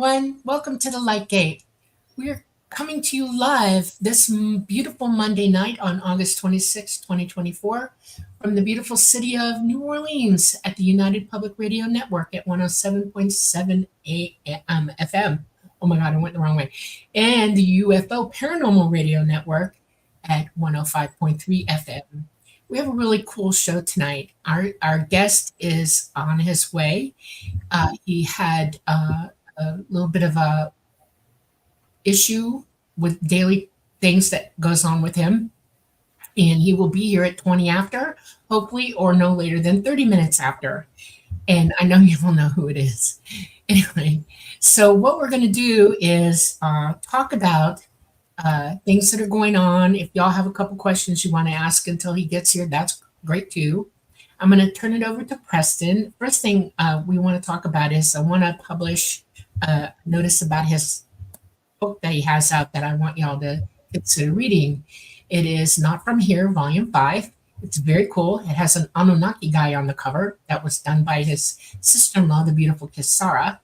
everyone. Welcome to the Light Gate. We're coming to you live this beautiful Monday night on August 26, 2024, from the beautiful city of New Orleans at the United Public Radio Network at 107.7 AM FM. Oh my God, I went the wrong way. And the UFO Paranormal Radio Network at 105.3 FM. We have a really cool show tonight. Our guest is on his way. He had a little bit of a issue with daily things that goes on with him, and he will be here at 20 after, hopefully, or no later than 30 minutes after. And I know you will know who it is. Anyway, so what we're going to do is talk about things that are going on. If y'all have a couple questions you want to ask until he gets here, that's great too. I'm going to turn it over to Preston. First thing we want to talk about is I want to publish a notice about his book that he has out that I want y'all to consider reading. It is Not From Here, Volume 5. It's very cool. It has an Anunnaki guy on the cover that was done by his sister-in-law, the beautiful Kisara.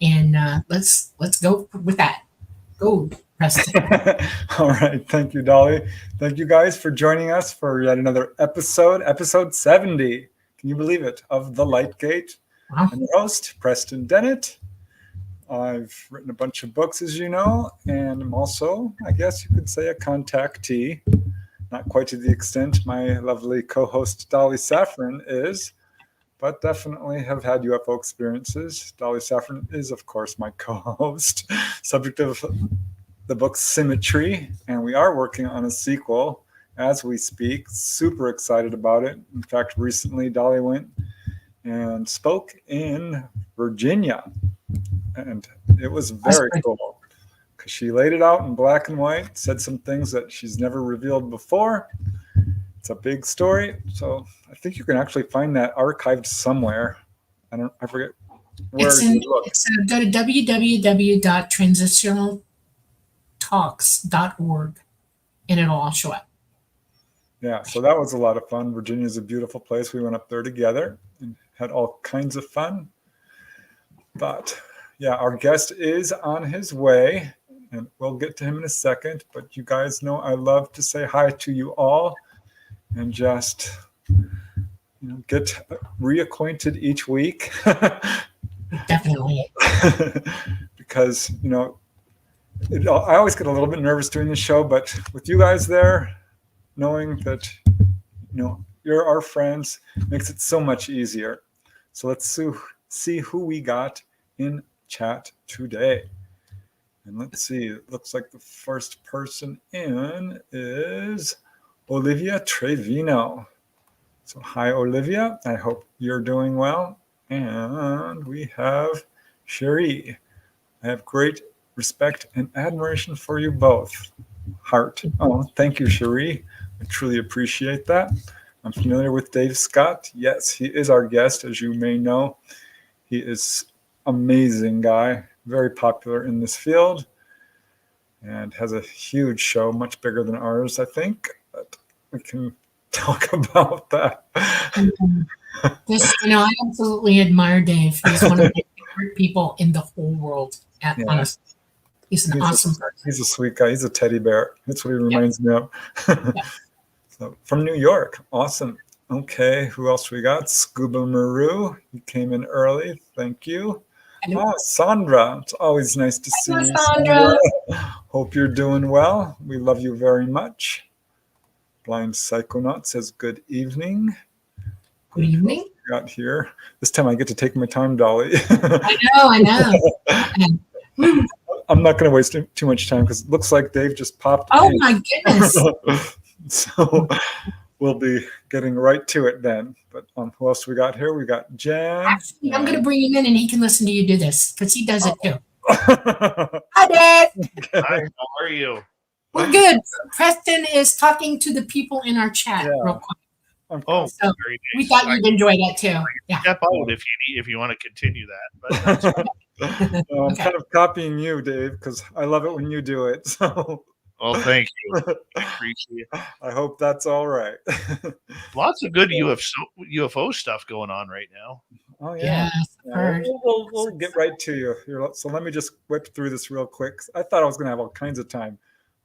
And let's go with that. Go, Preston. All right. Thank you, Dolly. Thank you guys for joining us for yet another episode 70. Can you believe it? Of The Light Gate. Wow. I'm your host, Preston Dennett. I've written a bunch of books, as you know, and I'm also, I guess you could say, a contactee. Not quite to the extent my lovely co-host Dolly Safran is, but definitely have had UFO experiences. Dolly Safran is, of course, my co-host, subject of the book Symmetry, and we are working on a sequel as we speak. Super excited about it. In fact, recently Dolly went and spoke in Virginia, and it was very cool because she laid it out in black and white, said some things that she's never revealed before. It's a big story, so I think you can actually find that archived somewhere. I forget where you look. Go to www.transitionaltalks.org and it'll all show up. Yeah, so that was a lot of fun. Virginia is a beautiful place. We went up there together and had all kinds of fun. But yeah, our guest is on his way, and we'll get to him in a second. But you guys know I love to say hi to you all and just get reacquainted each week. Definitely. Because I always get a little bit nervous doing the show, but with you guys there, knowing that you're our friends makes it so much easier. So let's see who we got in chat today. And let's see, it looks like the first person in is Olivia Trevino. So hi, Olivia. I hope you're doing well. And we have Cherie. I have great respect and admiration for you both. Heart. Oh, thank you, Cherie. I truly appreciate that. I'm familiar with Dave Scott. Yes, he is our guest, as you may know. He is amazing guy, very popular in this field, and has a huge show, much bigger than ours, I think. But we can talk about that. I absolutely admire Dave. He's one of my favorite people in the whole world. Honestly, he's an awesome person. He's a sweet guy. He's a teddy bear. That's what he reminds me of. Yep. So, from New York. Awesome. Okay, who else we got? Scuba Maru. You came in early. Thank you. Oh, Sandra. It's always nice to see you, Sandra. Hope you're doing well. We love you very much. Blind Psychonaut says good evening. Good evening. Got here. This time I get to take my time, Dolly. I know. I'm not going to waste too much time because it looks like Dave just popped in. Oh my goodness. So we'll be getting right to it then. But who else we got here? We got Jen. Actually, I'm going to bring him in and he can listen to you do this because he does it too. Hi, Dad. Hi, how are you? We're good. Preston is talking to the people in our chat real quick. Oh, so very nice. We thought you'd enjoy that too. Yeah. Step out if you want to continue that. But I'm kind of copying you, Dave, because I love it when you do it. So. Well, thank you. I appreciate it. I hope that's all right. Lots of good UFO stuff going on right now. Oh yeah. Yes, I've heard. We'll get right to you. So let me just whip through this real quick. I thought I was going to have all kinds of time,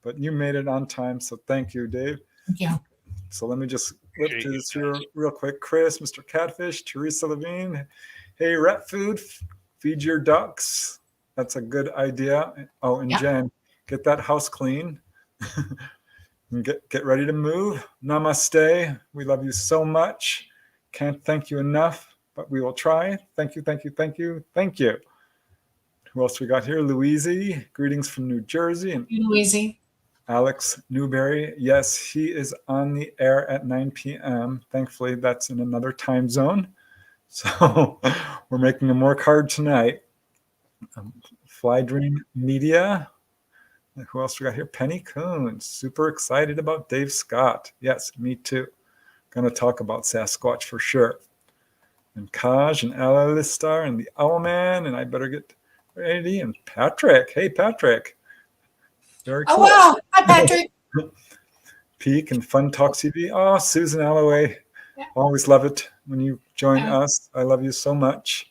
but you made it on time. So thank you, Dave. Thank you. So let me just whip through this real quick. Chris, Mr. Catfish, Teresa Levine. Hey, Rat Food, feed your ducks. That's a good idea. Oh, and Jen, get that house clean. And get ready to move. Namaste. We love you so much. Can't thank you enough, but we will try. Thank you, thank you, thank you, thank you. Who else we got here? Louise, greetings from New Jersey. And Louise. Alex Newberry. Yes, he is on the air at 9 p.m. Thankfully, that's in another time zone. So we're making him work hard tonight. Fly Dream Media. Who else we got here? Penny Coon. Super excited about Dave Scott. Yes, me too. Going to talk about Sasquatch for sure. And Kaj and Alistar and the Owlman. And I better get ready. And Patrick. Hey, Patrick. Very cool. Oh, wow. Hi, Patrick. Peak and Fun Talk TV. Oh, Susan Alloway. Yeah. Always love it when you join us. I love you so much.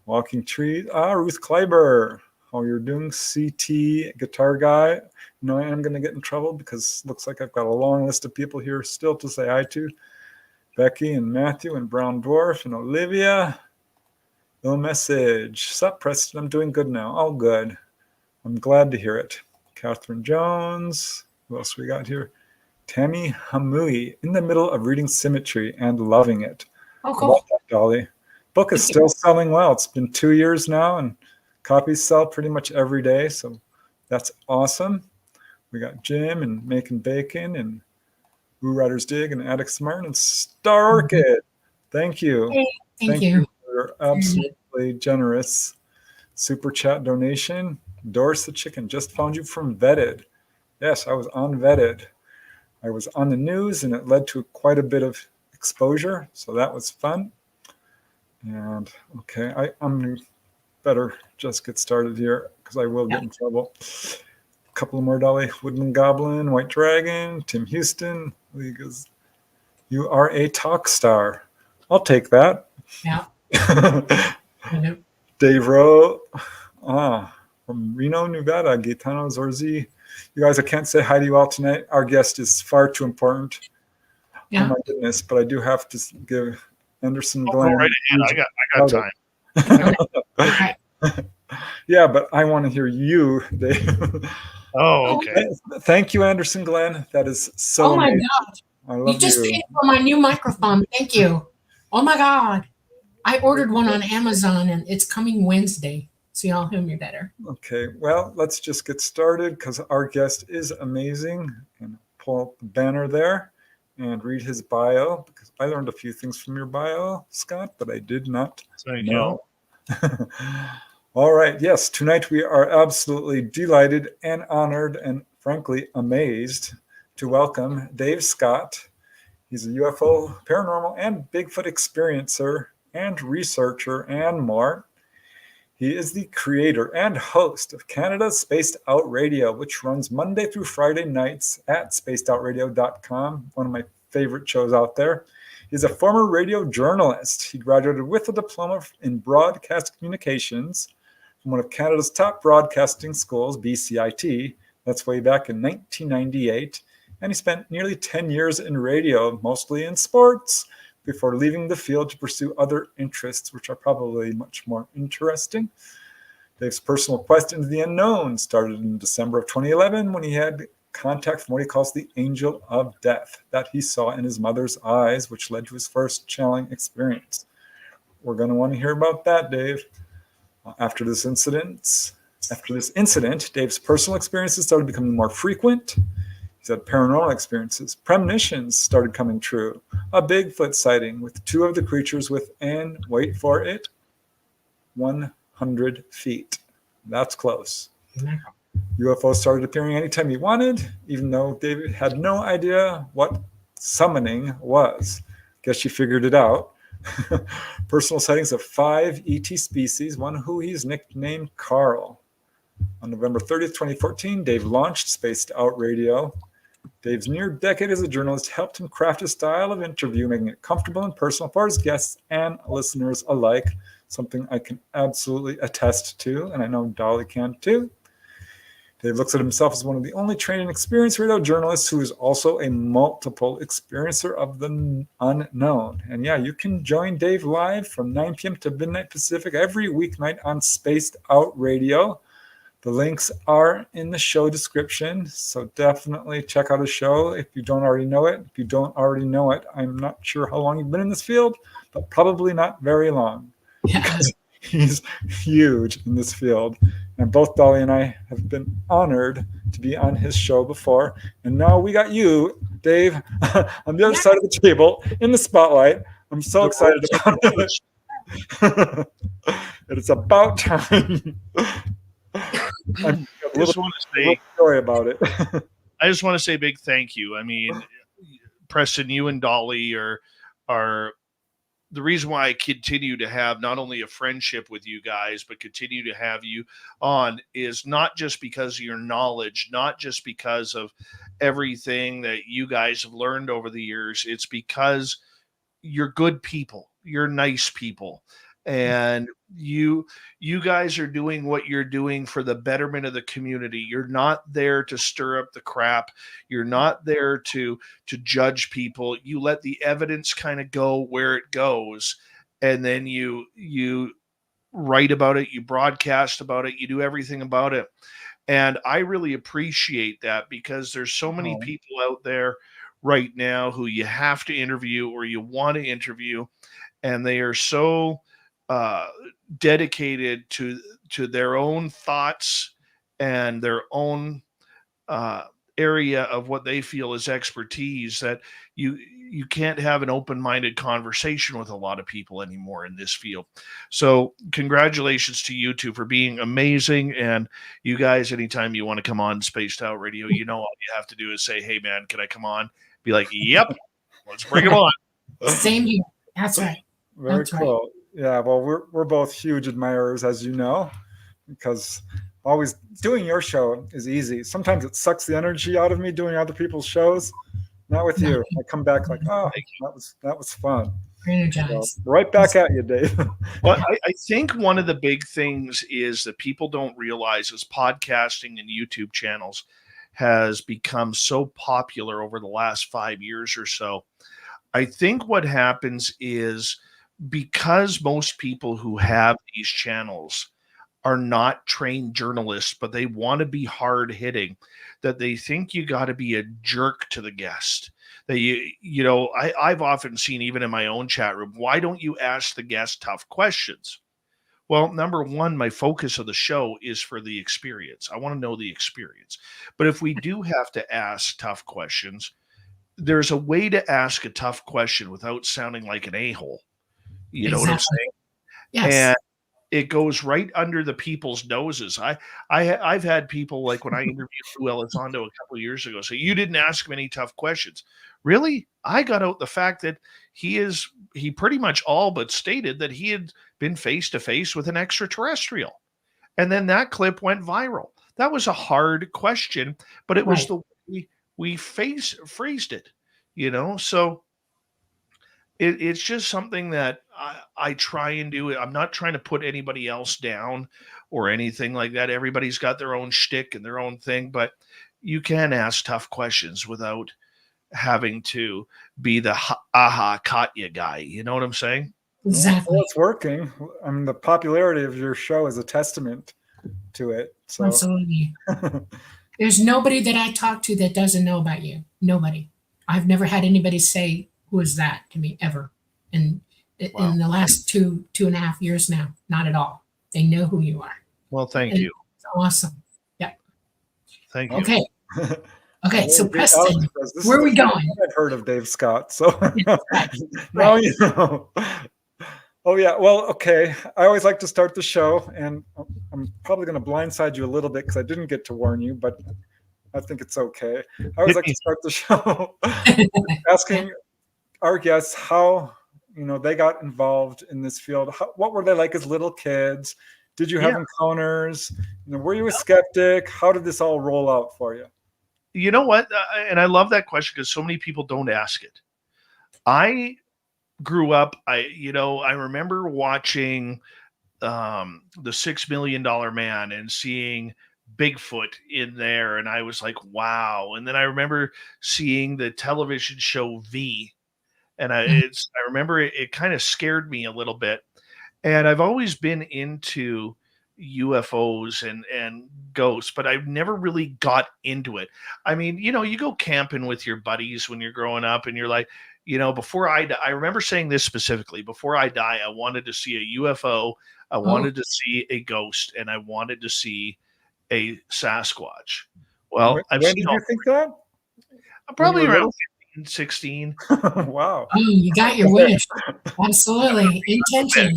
Walking Trees. Ruth Kleiber. How you're doing, CT Guitar Guy. No, I am going to get in trouble because it looks like I've got a long list of people here still to say hi to. Becky and Matthew and Brown Dwarf and Olivia. No message. Sup, Preston? I'm doing good now. All good. I'm glad to hear it. Catherine Jones. Who else we got here? Tammy Hamui. In the middle of reading Symmetry and loving it. Oh, cool. That, Dolly. Book is still selling well. It's been 2 years now, and copies sell pretty much every day, so that's awesome. We got Jim and Making Bacon and Woo Riders Dig and Addicts Martin and Star Orchid. Thank you. Hey, thank you. For your absolutely generous super chat donation. Doris the Chicken, just found you from Vetted. Yes, I was on Vetted. I was on the news, and it led to quite a bit of exposure, so that was fun. And okay, I'm better just get started here because I will get in trouble. A couple more, Dolly. Woodland Goblin, White Dragon, Tim Houston. He goes, you are a talk star. I'll take that. Yeah. Dave Rowe. From Reno, Nevada. Gaetano Zorzi. You guys, I can't say hi to you all tonight. Our guest is far too important. Yeah. Oh my goodness, but I do have to give Anderson Glenn. Go right ahead. I got time. Yeah, but I want to hear you, Dave. Oh, okay. Thank you, Anderson Glenn. That is so amazing. God. I love you just paid for my new microphone. Thank you. Oh my God. I ordered one on Amazon and it's coming Wednesday. So y'all hear me better. Okay, well, let's just get started because our guest is amazing. And pull up the banner there and read his bio because I learned a few things from your bio, Scott, but I did not know. All right. Yes. Tonight we are absolutely delighted and honored and frankly amazed to welcome Dave Scott. He's a UFO, paranormal, and Bigfoot experiencer and researcher and more. He is the creator and host of Canada's Spaced Out Radio, which runs Monday through Friday nights at spacedoutradio.com, one of my favorite shows out there. He's a former radio journalist. He graduated with a diploma in broadcast communications from one of Canada's top broadcasting schools, BCIT. That's way back in 1998. And he spent nearly 10 years in radio, mostly in sports, before leaving the field to pursue other interests, which are probably much more interesting. Dave's personal quest into the unknown started in December of 2011 when he had contact from what he calls the angel of death that he saw in his mother's eyes, which led to his first channeling experience. We're going to want to hear about that, Dave. After this incident, Dave's personal experiences started becoming more frequent. He's had paranormal experiences. Premonitions started coming true. A Bigfoot sighting with two of the creatures within, wait for it, 100 feet. That's close. UFOs started appearing anytime he wanted, even though David had no idea what summoning was. Guess you figured it out. Personal sightings of 5 ET species, one who he's nicknamed Carl. On November 30th, 2014, Dave launched Spaced Out Radio. Dave's near decade as a journalist helped him craft a style of interview, making it comfortable and personal for his guests and listeners alike, something I can absolutely attest to, and I know Dolly can too. Dave looks at himself as one of the only trained and experienced radio journalists who is also a multiple experiencer of the unknown. And yeah, you can join Dave live from 9 p.m. to midnight Pacific every weeknight on Spaced Out Radio. The links are in the show description, so definitely check out his show if you don't already know it. If you don't already know it, I'm not sure how long you've been in this field, but probably not very long. Yeah. Because he's huge in this field. And both Dolly and I have been honored to be on his show before. And now we got you, Dave, on the other side of the table in the spotlight. I'm so excited about it. It's about time. I just want to say story about it. I just want to say a big thank you. I mean, Preston, you and Dolly are the reason why I continue to have not only a friendship with you guys, but continue to have you on is not just because of your knowledge, not just because of everything that you guys have learned over the years. It's because you're good people. You're nice people. And you guys are doing what you're doing for the betterment of the community. You're not there to stir up the crap. You're not there to judge people. You let the evidence kind of go where it goes, and then you write about it, you broadcast about it, you do everything about it. And I really appreciate that, because there's so many people out there right now who you have to interview or you want to interview, and they are so dedicated to their own thoughts and their own area of what they feel is expertise, that you can't have an open-minded conversation with a lot of people anymore in this field. So congratulations to you two for being amazing. And you guys, anytime you want to come on Spaced Out Radio, you know, all you have to do is say, hey man, can I come on? Be like, yep, let's bring them on. Same here. That's right. Very That's cool. right. Yeah, well, we're both huge admirers, as you know, because always doing your show is easy. Sometimes it sucks the energy out of me doing other people's shows. Not with you. I come back like, oh, that was fun. Energized. So, right back at you, Dave. Well, I think one of the big things is that people don't realize is podcasting and YouTube channels has become so popular over the last 5 years or so. I think what happens is, because most people who have these channels are not trained journalists, but they want to be hard hitting, that they think you got to be a jerk to the guest. That you know, I've often seen, even in my own chat room, why don't you ask the guest tough questions? Well, number one, my focus of the show is for the experience. I want to know the experience. But if we do have to ask tough questions, there's a way to ask a tough question without sounding like an a-hole. You know what I'm saying? Yes. And it goes right under the people's noses. I've had people, like when I interviewed Lou Elizondo a couple of years ago, say, you didn't ask him any tough questions. Really? I got out the fact that he pretty much all but stated that he had been face to face with an extraterrestrial. And then that clip went viral. That was a hard question, but it was the way we phrased it, you know? So it's just something that I try and do. I'm not trying to put anybody else down or anything like that. Everybody's got their own shtick and their own thing, but you can ask tough questions without having to be the aha, caught you guy. You know what I'm saying? Exactly. Well, it's working. I mean, the popularity of your show is a testament to it. So. Absolutely. There's nobody that I talk to that doesn't know about you. Nobody. I've never had anybody say, who is that to me ever? And in the last two and a half years now, not at all. They know who you are. Well, thank you. It's awesome. Yeah. Thank you. Okay. Okay. So Preston, where are we going? I've heard of Dave Scott. So Right. now you know. Oh, yeah. Well, okay. I always like to start the show, and I'm probably going to blindside you a little bit because I didn't get to warn you, but I think it's okay. I always like to start the show asking our guests how, you know, they got involved in this field. What were they like as little kids? Did you have encounters? You know, were you a skeptic? How did this all roll out for you? You know what? And I love that question because so many people don't ask it. I grew up, I remember watching the $6 Million Man and seeing Bigfoot in there, and I was like, wow. And then I remember seeing the television show V, and Mhm. I remember it kind of scared me a little bit. And I've always been into UFOs and ghosts, but I've never really got into it. I mean, you go camping with your buddies when you're growing up, and you're like, before I die, I remember saying this specifically, before I die, I wanted to see a UFO, I Oh, wanted to see a ghost, and I wanted to see a Sasquatch. When, Well, I've when seen did all, you think that? I'm When you probably were around little? 15, 16. Wow. oh, you got your wish. Absolutely. Intention.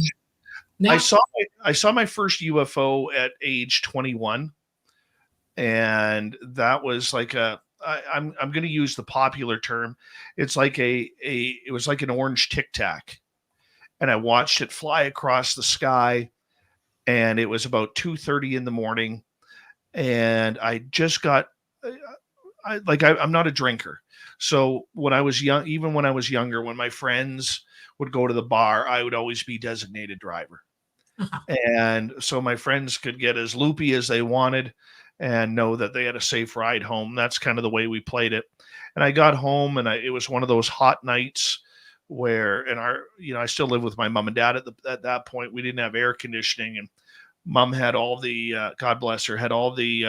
I Yeah. saw I saw my first UFO at age 21, and that was like I'm going to use the popular term. It's like it was like an orange tic tac, and I watched it fly across the sky, and it was about 2:30 in the morning, and I just got I'm not a drinker, so when I was young, even when I was younger, when my friends would go to the bar, I would always be designated driver. And so my friends could get as loopy as they wanted and know that they had a safe ride home. That's kind of the way we played it. And I got home, and it was one of those hot nights where, I still live with my mom and dad at that point. We didn't have air conditioning, and mom had all the, God bless her, had all the,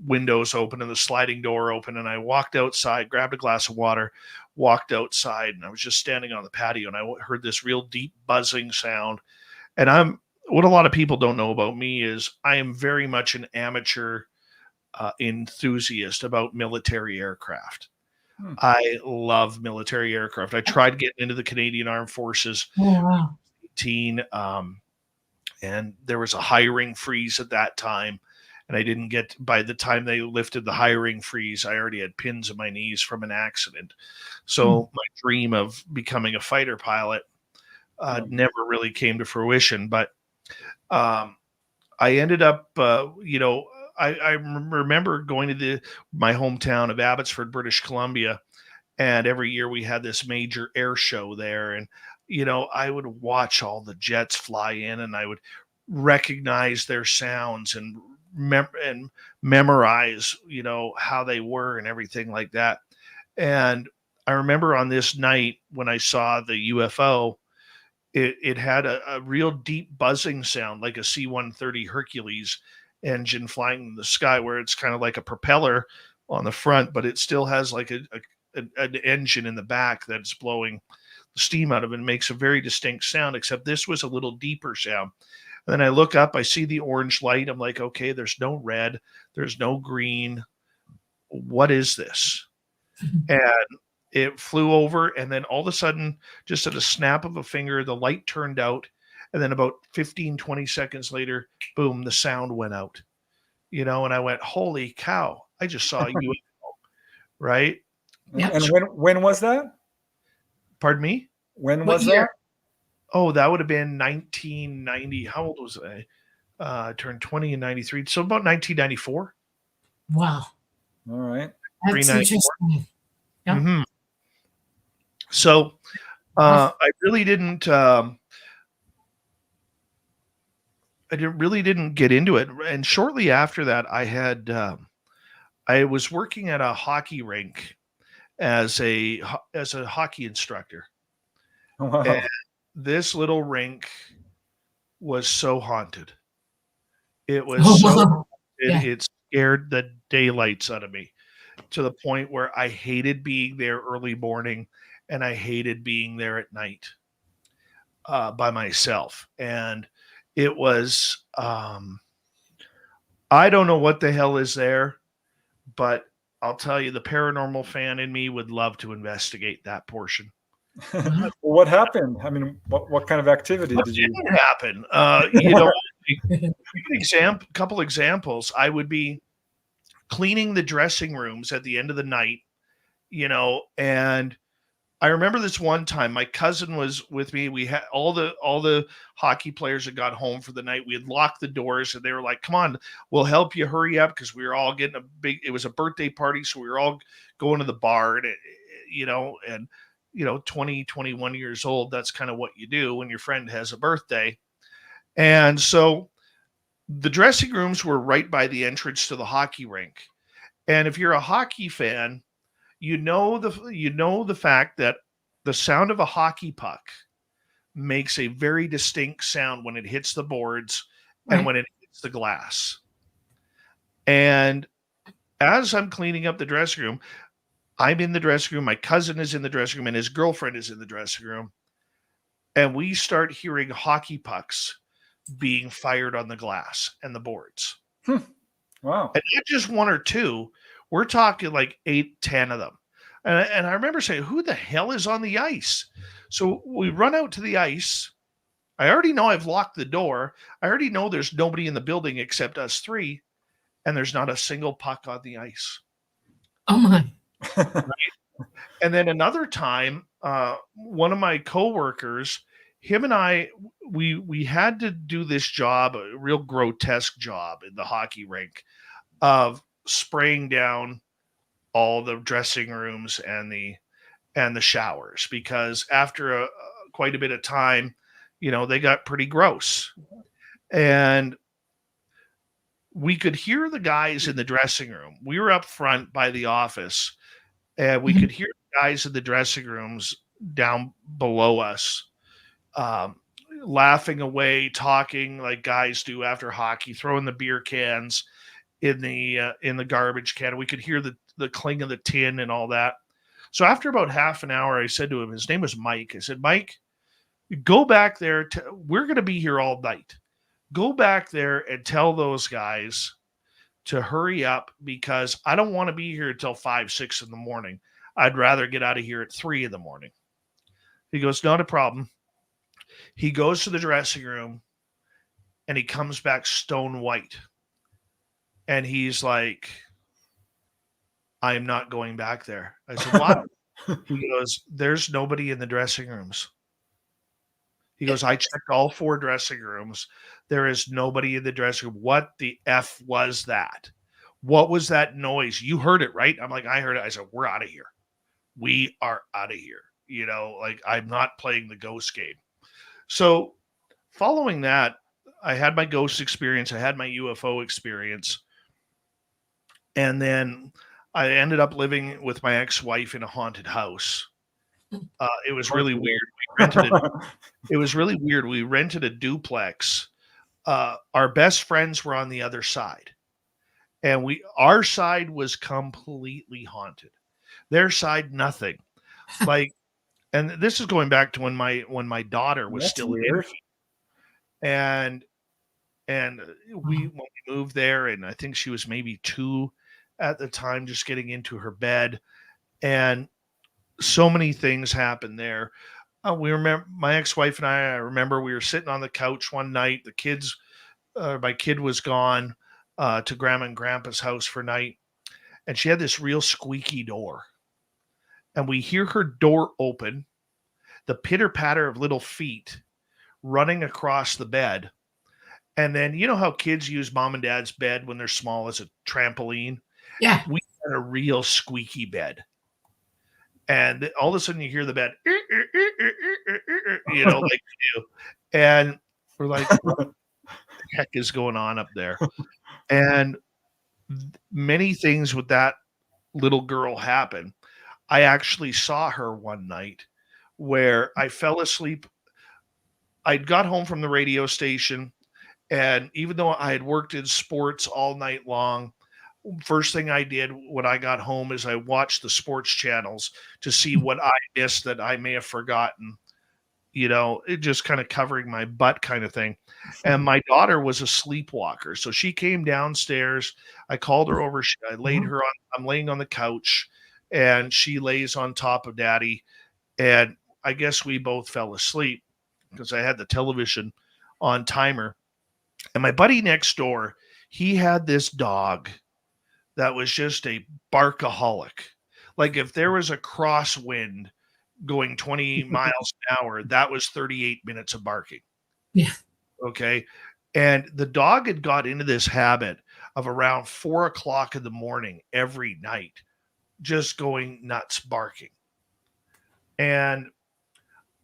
windows open and the sliding door open. And I walked outside, grabbed a glass of water, walked outside, and I was just standing on the patio, and I heard this real deep buzzing sound. And what a lot of people don't know about me is I am very much an amateur enthusiast about military aircraft. Hmm. I love military aircraft. I tried getting into the Canadian Armed Forces, Oh, wow. 18, and there was a hiring freeze at that time. And I didn't get, by the time they lifted the hiring freeze, I already had pins in my knees from an accident. Hmm. So my dream of becoming a fighter pilot Hmm. never really came to fruition. But um, I ended up, I remember going to my hometown of Abbotsford, British Columbia, and every year we had this major air show there. And, I would watch all the jets fly in, and I would recognize their sounds and memorize, how they were and everything like that. And I remember on this night when I saw the UFO, it had a real deep buzzing sound, like a C-130 Hercules engine flying in the sky, where it's kind of like a propeller on the front, but it still has like an engine in the back that's blowing the steam out of it and makes a very distinct sound, except this was a little deeper sound. And then I look up, I see the orange light. I'm like, okay, there's no red, there's no green. What is this? And it flew over, and then all of a sudden, just at a snap of a finger, the light turned out. And then about 15, 20 seconds later, boom, the sound went out. And I went, holy cow, I just saw you, right? Yep. And when was that? Pardon me? When What was year? that? Oh, that would have been 1990. How old was I? I turned 20 in 93. So about 1994. Wow. All right. That's 394. interesting. Yep. Mm-hmm. So I really didn't. I didn't get into it. And shortly after that, I was working at a hockey rink as a hockey instructor. Wow. And this little rink was so haunted. It was Oh, so wow. Yeah. it scared the daylights out of me, to the point where I hated being there early morning, and I hated being there at night by myself. And it was, I don't know what the hell is there, but I'll tell you, the paranormal fan in me would love to investigate that portion. Wow. What happened? I mean, what kind of activity What did you? didn't happen? Couple examples. I would be cleaning the dressing rooms at the end of the night, and I remember this one time my cousin was with me. We had all the hockey players had got home for the night. We had locked the doors and they were like, "Come on, we'll help you, hurry up," because we were all getting it was a birthday party, so we were all going to the bar and 20, 21 years old, that's kind of what you do when your friend has a birthday. And so the dressing rooms were right by the entrance to the hockey rink. And if you're a hockey fan, you know the fact that the sound of a hockey puck makes a very distinct sound when it hits the boards and Right. when it hits the glass. And as I'm cleaning up the dressing room, I'm in the dressing room, my cousin is in the dressing room, and his girlfriend is in the dressing room. And we start hearing hockey pucks being fired on the glass and the boards. Wow. And not just one or two, we're talking like 8, 10 of them. And I remember saying, who the hell is on the ice? So we run out to the ice. I already know I've locked the door. I already know there's nobody in the building except us three. And there's not a single puck on the ice. Oh my. And then another time, one of my coworkers, him and I, we had to do this job, a real grotesque job in the hockey rink of spraying down all the dressing rooms and the showers, because after quite a bit of time, they got pretty gross. And we could hear the guys in the dressing room. We were up front by the office, and we could hear the guys in the dressing rooms down below us, laughing away, talking like guys do after hockey, throwing the beer cans in the garbage can. We could hear the cling of the tin and all that. So after about half an hour, I said to him, his name was Mike. I said, "Mike, go back there. We're going to be here all night. Go back there and tell those guys to hurry up, because I don't want to be here until 5, 6 in the morning. I'd rather get out of here at 3 in the morning." He goes, "Not a problem." He goes to the dressing room and he comes back stone white. And he's like, "I am not going back there." I said, "Why?" He goes, "There's nobody in the dressing rooms." He goes, "I checked all 4 dressing rooms. There is nobody in the dressing room. What the F was that? What was that noise? You heard it, right?" I'm like, "I heard it." I said, "We're out of here. We are out of here." Like, I'm not playing the ghost game. So following that, I had my ghost experience. I had my UFO experience. And then I ended up living with my ex-wife in a haunted house. It was really weird. It was really weird. We rented a duplex. Our best friends were on the other side, and our side was completely haunted. Their side, nothing. Like, and this is going back to when my daughter was still an infant. And when we moved there, and I think she was maybe 2 at the time, just getting into her bed, and so many things happened there. We remember, my ex-wife and I remember we were sitting on the couch one night. My kid was gone to Grandma and Grandpa's house for night, and she had this real squeaky door. And we hear her door open, the pitter-patter of little feet running across the bed. And then, you know how kids use mom and dad's bed when they're small as a trampoline? Yeah. We had a real squeaky bed. And all of a sudden you hear the bed, like you do. And we're like, what the heck is going on up there? And many things with that little girl happen. I actually saw her one night where I fell asleep. I'd got home from the radio station, and even though I had worked in sports all night long, first thing I did when I got home is I watched the sports channels to see what I missed that I may have forgotten, it just kind of covering my butt kind of thing. And my daughter was a sleepwalker. So she came downstairs. I called her over. I laid her on, I'm laying on the couch, and she lays on top of Daddy. And I guess we both fell asleep because I had the television on timer. And my buddy next door, he had this dog that was just a barkaholic. Like, if there was a crosswind going 20 miles an hour. That was 38 minutes of barking. Yeah. Okay. And the dog had got into this habit of around 4 o'clock in the morning every night, just going nuts barking. And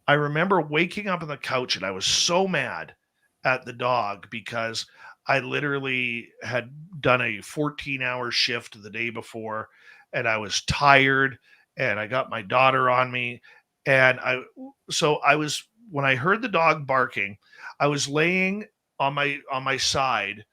I remember waking up on the couch and I was so mad at the dog because I literally had done a 14-hour shift the day before and I was tired and I got my daughter on me. And when I heard the dog barking, I was laying on my side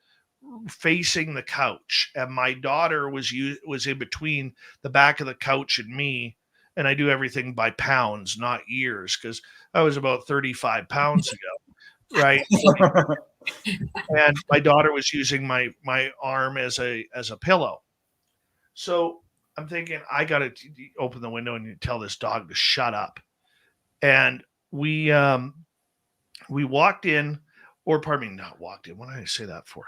facing the couch and my daughter was in between the back of the couch and me, and I do everything by pounds, not years, because I was about 35 pounds ago, right? And my daughter was using my arm as a pillow. So I'm thinking I got to open the window and tell this dog to shut up. And we walked in, or pardon me, not walked in. What did I say that for?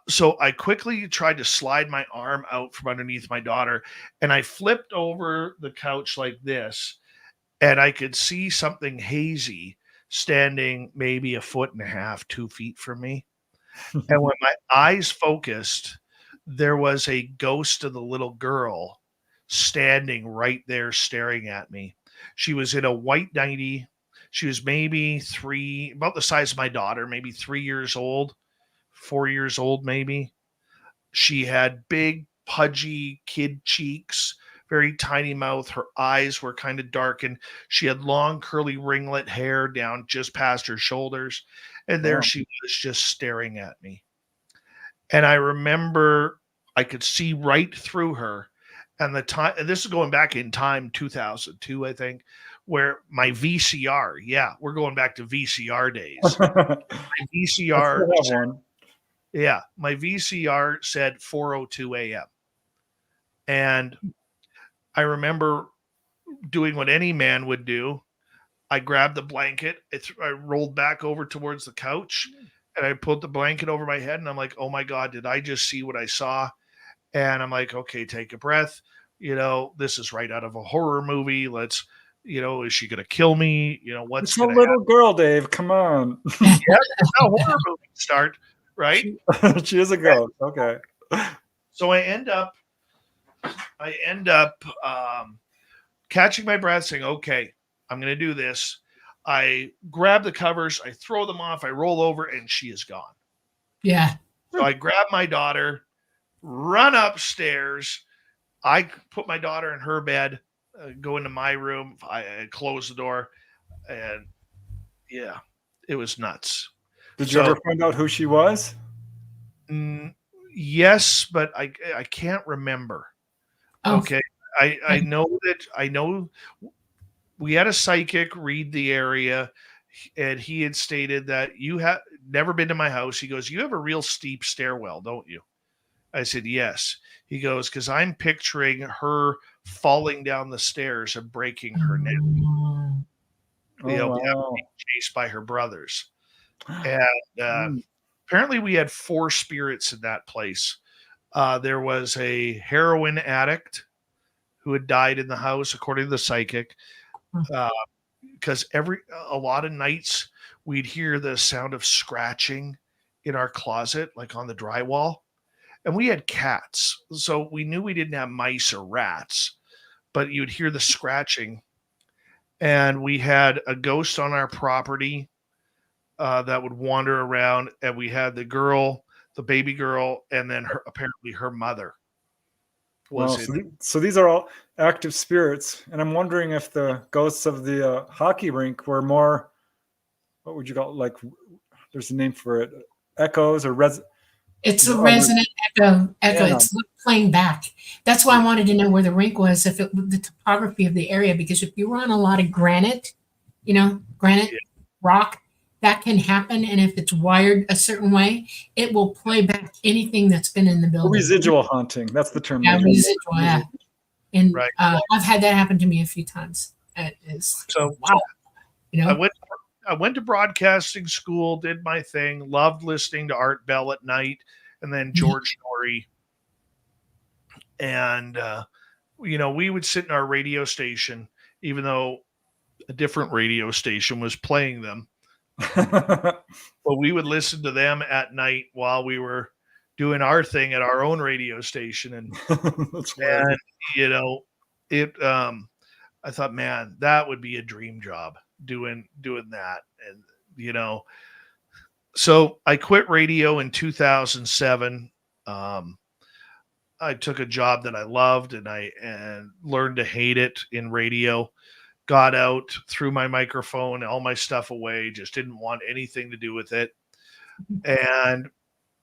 So I quickly tried to slide my arm out from underneath my daughter, and I flipped over the couch like this, and I could see something hazy standing maybe 1.5 feet, 2 feet from me. And when my eyes focused, there was a ghost of the little girl standing right there staring at me. She was in a white nightie. She was maybe about the size of my daughter, maybe 3 years old, 4 years old, maybe. She had big, pudgy kid cheeks, very tiny mouth. Her eyes were kind of darkened. She had long, curly ringlet hair down just past her shoulders. And there she was just staring at me. And I remember I could see right through her. And and this is going back in time, 2002, I think, where my VCR, we're going back to VCR days. My VCR, my VCR said 4:02 a.m. And I remember doing what any man would do. I grabbed the blanket, I rolled back over towards the couch, and I put the blanket over my head, and I'm like, oh my God, did I just see what I saw? And I'm like, okay, take a breath. This is right out of a horror movie. Let's, is she going to kill me? What's going to happen? It's a little girl, Dave. Come on. Yeah, that's how horror movies start, right? She is a ghost. Okay. So I end up catching my breath saying, okay, I'm going to do this. I grab the covers, I throw them off, I roll over, and she is gone. Yeah. So I grab my daughter, run upstairs. I put my daughter in her bed, go into my room. I close the door, and it was nuts. Did you ever find out who she was? Yes, but I can't remember. Oh. Okay. I know we had a psychic read the area, and he had stated that you have never been to my house. He goes, you have a real steep stairwell, don't you? I said, yes. He goes, because I'm picturing her falling down the stairs and breaking her neck. Being chased by her brothers. And apparently we had 4 spirits in that place. There was a heroin addict who had died in the house, according to the psychic. Because a lot of nights we'd hear the sound of scratching in our closet, like on the drywall. And we had cats, so we knew we didn't have mice or rats, but you'd hear the scratching. And we had a ghost on our property that would wander around, and we had the baby girl, and then apparently her mother. So these are all active spirits, and I'm wondering if the ghosts of the hockey rink were more, what would you call it? Like, there's a name for it, echoes or It's a resonant echo. Yeah. It's playing back. That's why I wanted to know where the rink was, if it the topography of the area, because if you were on a lot of granite, rock, that can happen. And if it's wired a certain way, it will play back anything that's been in the building. Residual haunting. That's the term. Yeah, residual. Yeah. And right. I've had that happen to me a few times. It is wow. I went to broadcasting school, did my thing, loved listening to Art Bell at night, and then George Norrie. And, we would sit in our radio station, even though a different radio station was playing them. But we would listen to them at night while we were doing our thing at our own radio station. And, That's weird. and you know, I thought, man, that would be a dream job doing that. And, so I quit radio in 2007. I took a job that I loved and learned to hate it in radio. Got out, threw my microphone, all my stuff away, just didn't want anything to do with it. And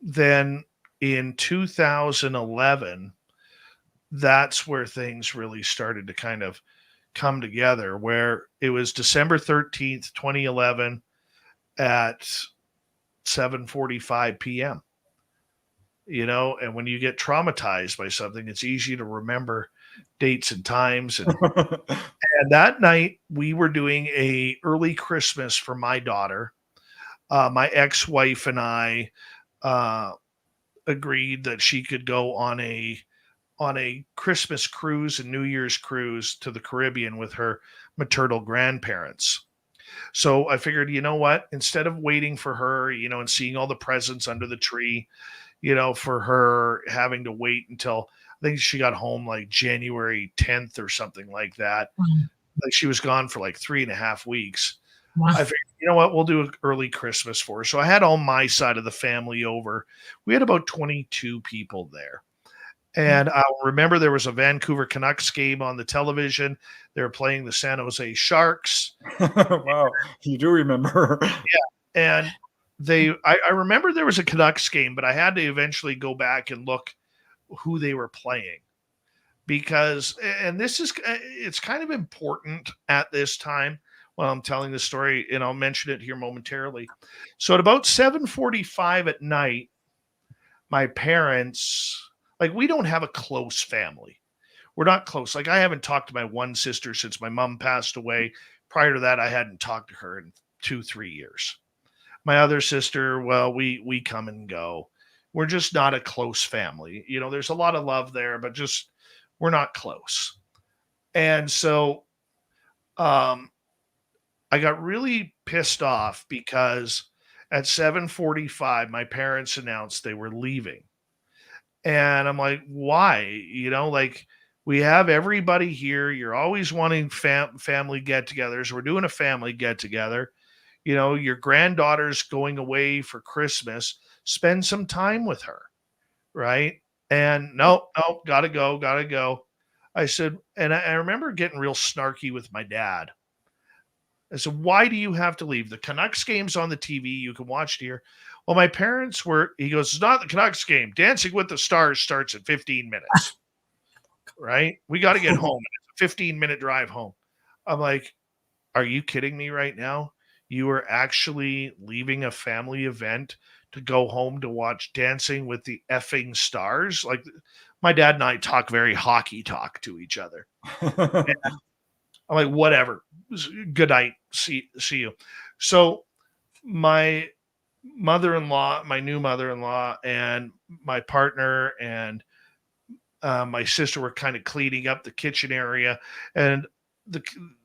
then in 2011, that's where things really started to kind of come together, where it was December 13th, 2011 at 7:45 p.m. And when you get traumatized by something, it's easy to remember dates and times. And that night we were doing a early Christmas for my daughter. My ex-wife and I agreed that she could go on a Christmas cruise and New Year's cruise to the Caribbean with her maternal grandparents. So I figured, you know what, instead of waiting for her, and seeing all the presents under the tree, for her having to wait until I think she got home like January 10th or something like that. Like she was gone for like 3.5 weeks. Wow. I figured, you know what, we'll do an early Christmas for her. So I had all my side of the family over. We had about 22 people there. And I remember there was a Vancouver Canucks game on the television. They were playing the San Jose Sharks. Wow, you do remember. Yeah. And I remember there was a Canucks game, but I had to eventually go back and look who they were playing. Because, and it's kind of important at this time while I'm telling the story, and I'll mention it here momentarily. So at about 7:45 at night, my parents, like, we don't have a close family. We're not close. Like, I haven't talked to my one sister since my mom passed away. Prior to that, I hadn't talked to her in 2-3 years. My other sister, well, we come and go. We're just not a close family. There's a lot of love there, but just we're not close. And so I got really pissed off because at 7:45, my parents announced they were leaving. And I'm like, why? Like, we have everybody here. You're always wanting family get-togethers. We're doing a family get-together. Your granddaughter's going away for Christmas. Spend some time with her, right? And no, gotta go. I said, and I remember getting real snarky with my dad. I said, why do you have to leave? The Canucks game's on the TV. You can watch it here. Well, my parents he goes, it's not the Canucks game. Dancing with the Stars starts in 15 minutes, right? We got to get home. It's a 15-minute drive home. I'm like, are you kidding me right now? You are actually leaving a family event to go home to watch Dancing with the effing Stars? Like, my dad and I talk very hockey talk to each other. I'm like, whatever. Good night. See you. So my mother-in-law, my new mother-in-law, and my partner and my sister were kind of cleaning up the kitchen area, and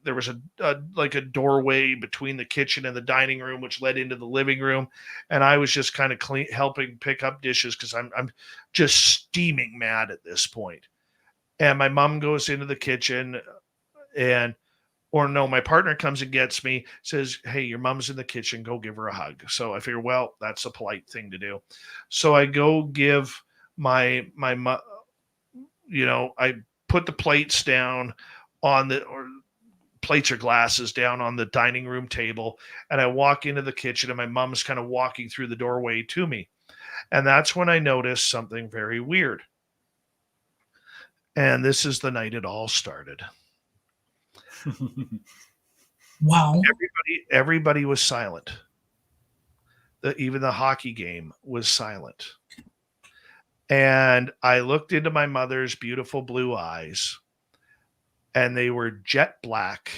there was a doorway between the kitchen and the dining room, which led into the living room, and I was just kind of helping pick up dishes because I'm just steaming mad at this point. And my mom goes into the kitchen, my partner comes and gets me, says, hey, your mom's in the kitchen, go give her a hug. So I figure, well, that's a polite thing to do. So I go give my I put the plates down plates or glasses down on the dining room table, and I walk into the kitchen, and my mom's kind of walking through the doorway to me. And that's when I noticed something very weird. And this is the night it all started. Wow. Everybody was silent. Even the hockey game was silent. And I looked into my mother's beautiful blue eyes, and they were jet black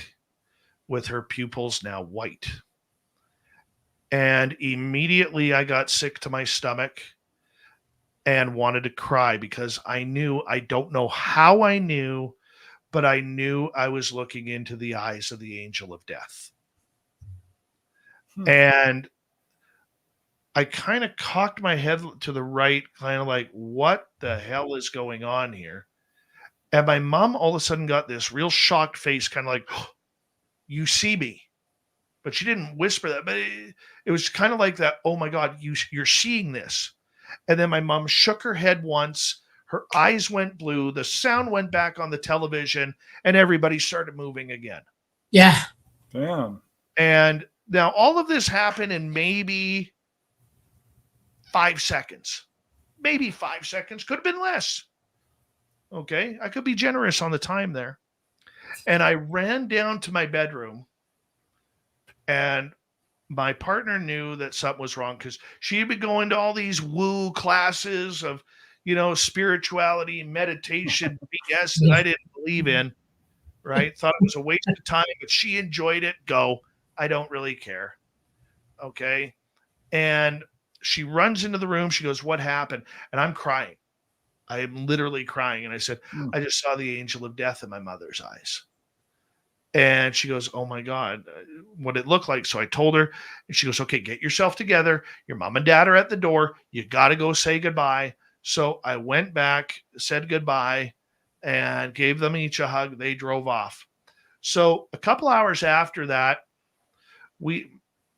with her pupils now white. And immediately I got sick to my stomach and wanted to cry because I don't know how I knew, but I knew I was looking into the eyes of the angel of death. And I kind of cocked my head to the right, kind of like, what the hell is going on here? And my mom all of a sudden got this real shocked face, kind of like, oh, you see me. But she didn't whisper that, but it was kind of like that. Oh my God, you're seeing this. And then my mom shook her head once, her eyes went blue, the sound went back on the television, and everybody started moving again. Yeah. Damn. And now all of this happened in maybe 5 seconds. Maybe 5 seconds, could have been less. Okay, I could be generous on the time there. And I ran down to my bedroom, and my partner knew that something was wrong because she had been going to all these woo classes of, spirituality, meditation, BS that I didn't believe in, right? Thought it was a waste of time, but she enjoyed it. Go. I don't really care. Okay. And she runs into the room. She goes, what happened? And I'm crying. I am literally crying. And I said, I just saw the angel of death in my mother's eyes. And she goes, oh my God, what it looked like. So I told her, and she goes, okay, get yourself together. Your mom and dad are at the door. You got to go say goodbye. So I went back, said goodbye, and gave them each a hug. They drove off. So a couple hours after that,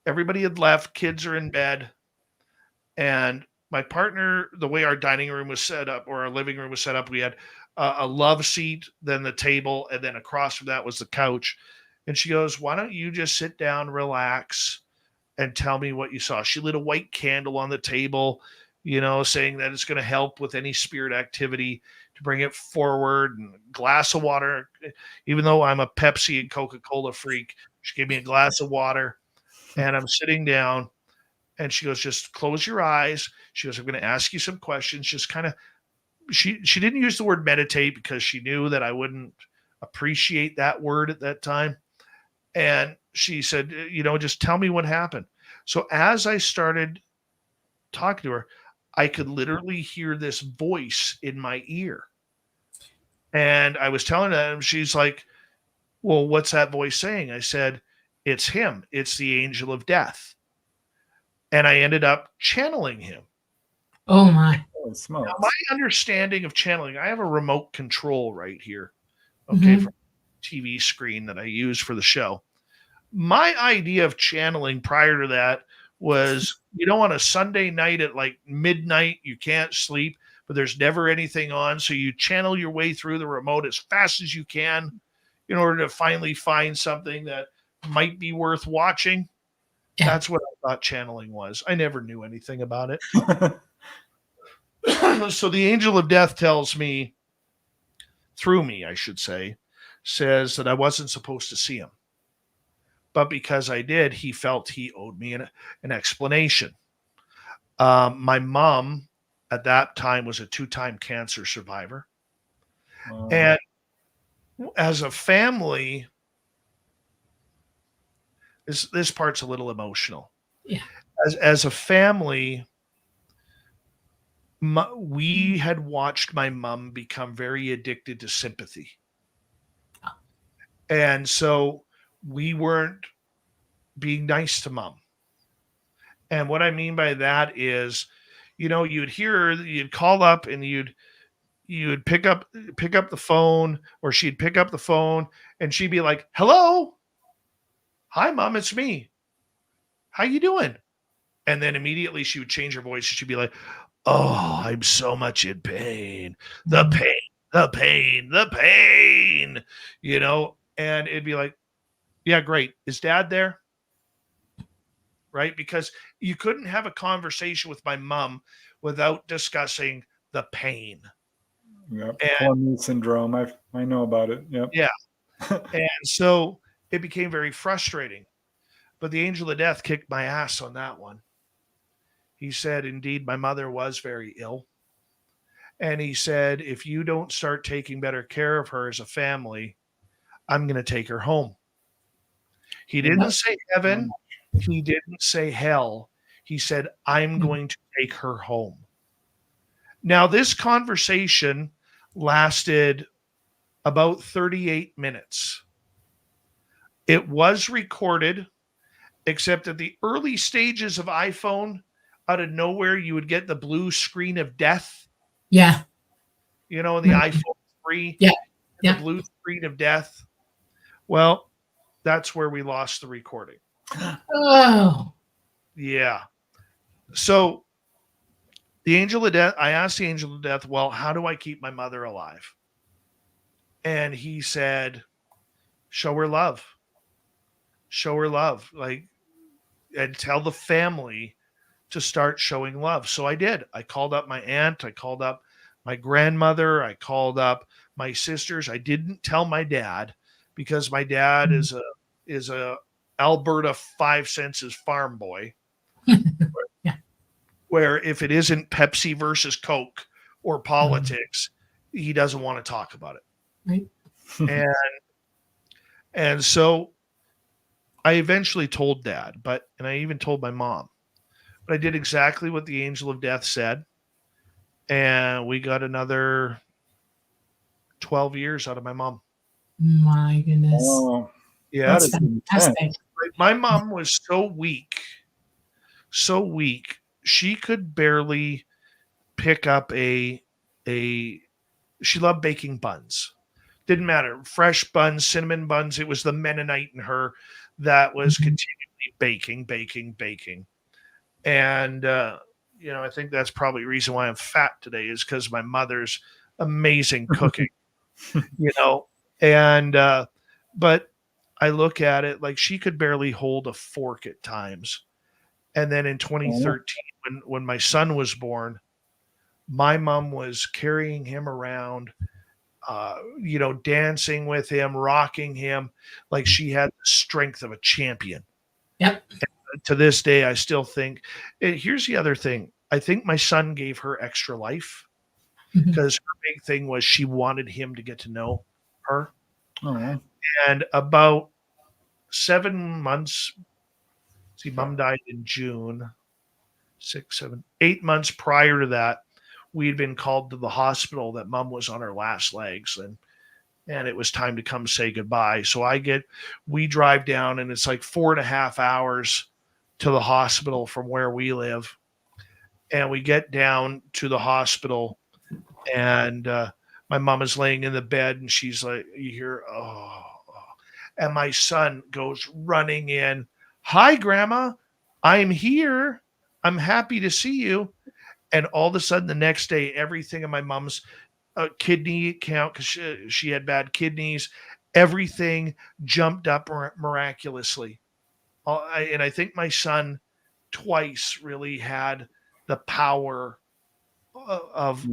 everybody had left, kids are in bed. And my partner, the way our dining room was set up, or our living room was set up, we had a love seat, then the table, and then across from that was the couch. And she goes, why don't you just sit down, relax, and tell me what you saw? She lit a white candle on the table, saying that it's going to help with any spirit activity to bring it forward, and a glass of water. Even though I'm a Pepsi and Coca-Cola freak, she gave me a glass of water, and I'm sitting down, and she goes, just close your eyes. She goes, I'm going to ask you some questions. Just kind of, she didn't use the word meditate because she knew that I wouldn't appreciate that word at that time. And she said, just tell me what happened. So as I started talking to her, I could literally hear this voice in my ear. And I was telling her, and she's like, well, what's that voice saying? I said, it's him. It's the angel of death. And I ended up channeling him. Oh my. Now, my understanding of channeling, I have a remote control right here, okay, from TV screen that I use for the show. My idea of channeling prior to that was, on a Sunday night at like midnight, you can't sleep, but there's never anything on. So you channel your way through the remote as fast as you can in order to finally find something that might be worth watching. Yeah. That's what I thought channeling was. I never knew anything about it. So the angel of death tells me, through me, I should say, says that I wasn't supposed to see him. But because I did, he felt he owed me an explanation. My mom at that time was a 2-time cancer survivor. And as a family, this part's a little emotional. Yeah. As a family, we had watched my mom become very addicted to sympathy. And so we weren't being nice to mom. And what I mean by that is, you'd hear her, you'd call up and you'd pick up the phone, or she'd pick up the phone and she'd be like, hello, hi mom, it's me. How you doing? And then immediately she would change her voice. She'd be like, oh, I'm so much in pain. The pain. And it'd be like, yeah, great. Is dad there? Right? Because you couldn't have a conversation with my mom without discussing the pain. Yep. Poor me syndrome. I know about it. Yep. Yeah. And so it became very frustrating. But the angel of death kicked my ass on that one. He said, indeed, my mother was very ill. And he said, if you don't start taking better care of her as a family, I'm going to take her home. He didn't say heaven. He didn't say hell. He said, I'm going to take her home. Now, this conversation lasted about 38 minutes. It was recorded, except at the early stages of iPhone, out of nowhere, you would get the blue screen of death. Yeah. You know, in the Right. iPhone 3, Yeah. the Yeah. blue screen of death. Well, that's where we lost the recording. Oh. Yeah. So the angel of death, I asked the angel of death, well, how do I keep my mother alive? And he said, show her love. Show her love. Like, and tell the family to start showing love. So I did. I called up my aunt. I called up my grandmother. I called up my sisters. I didn't tell my dad because my dad is a Alberta 5 senses farm boy. Yeah. Where if it isn't Pepsi versus Coke or politics, he doesn't want to talk about it. Right. And so I eventually told Dad, and I even told my mom. But I did exactly what the angel of death said, and we got another 12 years out of my mom. My goodness. Oh, Yeah, That's fantastic. my mom was so weak. She could barely pick up she loved baking buns. Didn't matter. Fresh buns, cinnamon buns. It was the Mennonite in her that was continually baking. And, I think that's probably the reason why I'm fat today is because my mother's amazing cooking, but I look at it like she could barely hold a fork at times. And then in 2013, when my son was born, my mom was carrying him around, dancing with him, rocking him like she had the strength of a champion. Yep. And to this day, I still think, here's the other thing. I think my son gave her extra life because her big thing was she wanted him to get to know her. oh. And about 7 months, Mom died in June, 6, 7, 8 months prior to that, we'd been called to the hospital that Mom was on her last legs and it was time to come say goodbye. So we drive down and it's like 4.5 hours to the hospital from where we live. And we get down to the hospital and my mom is laying in the bed and she's like, you hear, oh. And my son goes running in. Hi, Grandma. I'm here. I'm happy to see you. And all of a sudden, the next day, everything in my mom's kidney count, because she had bad kidneys, everything jumped up miraculously. And I think my son twice really had the power of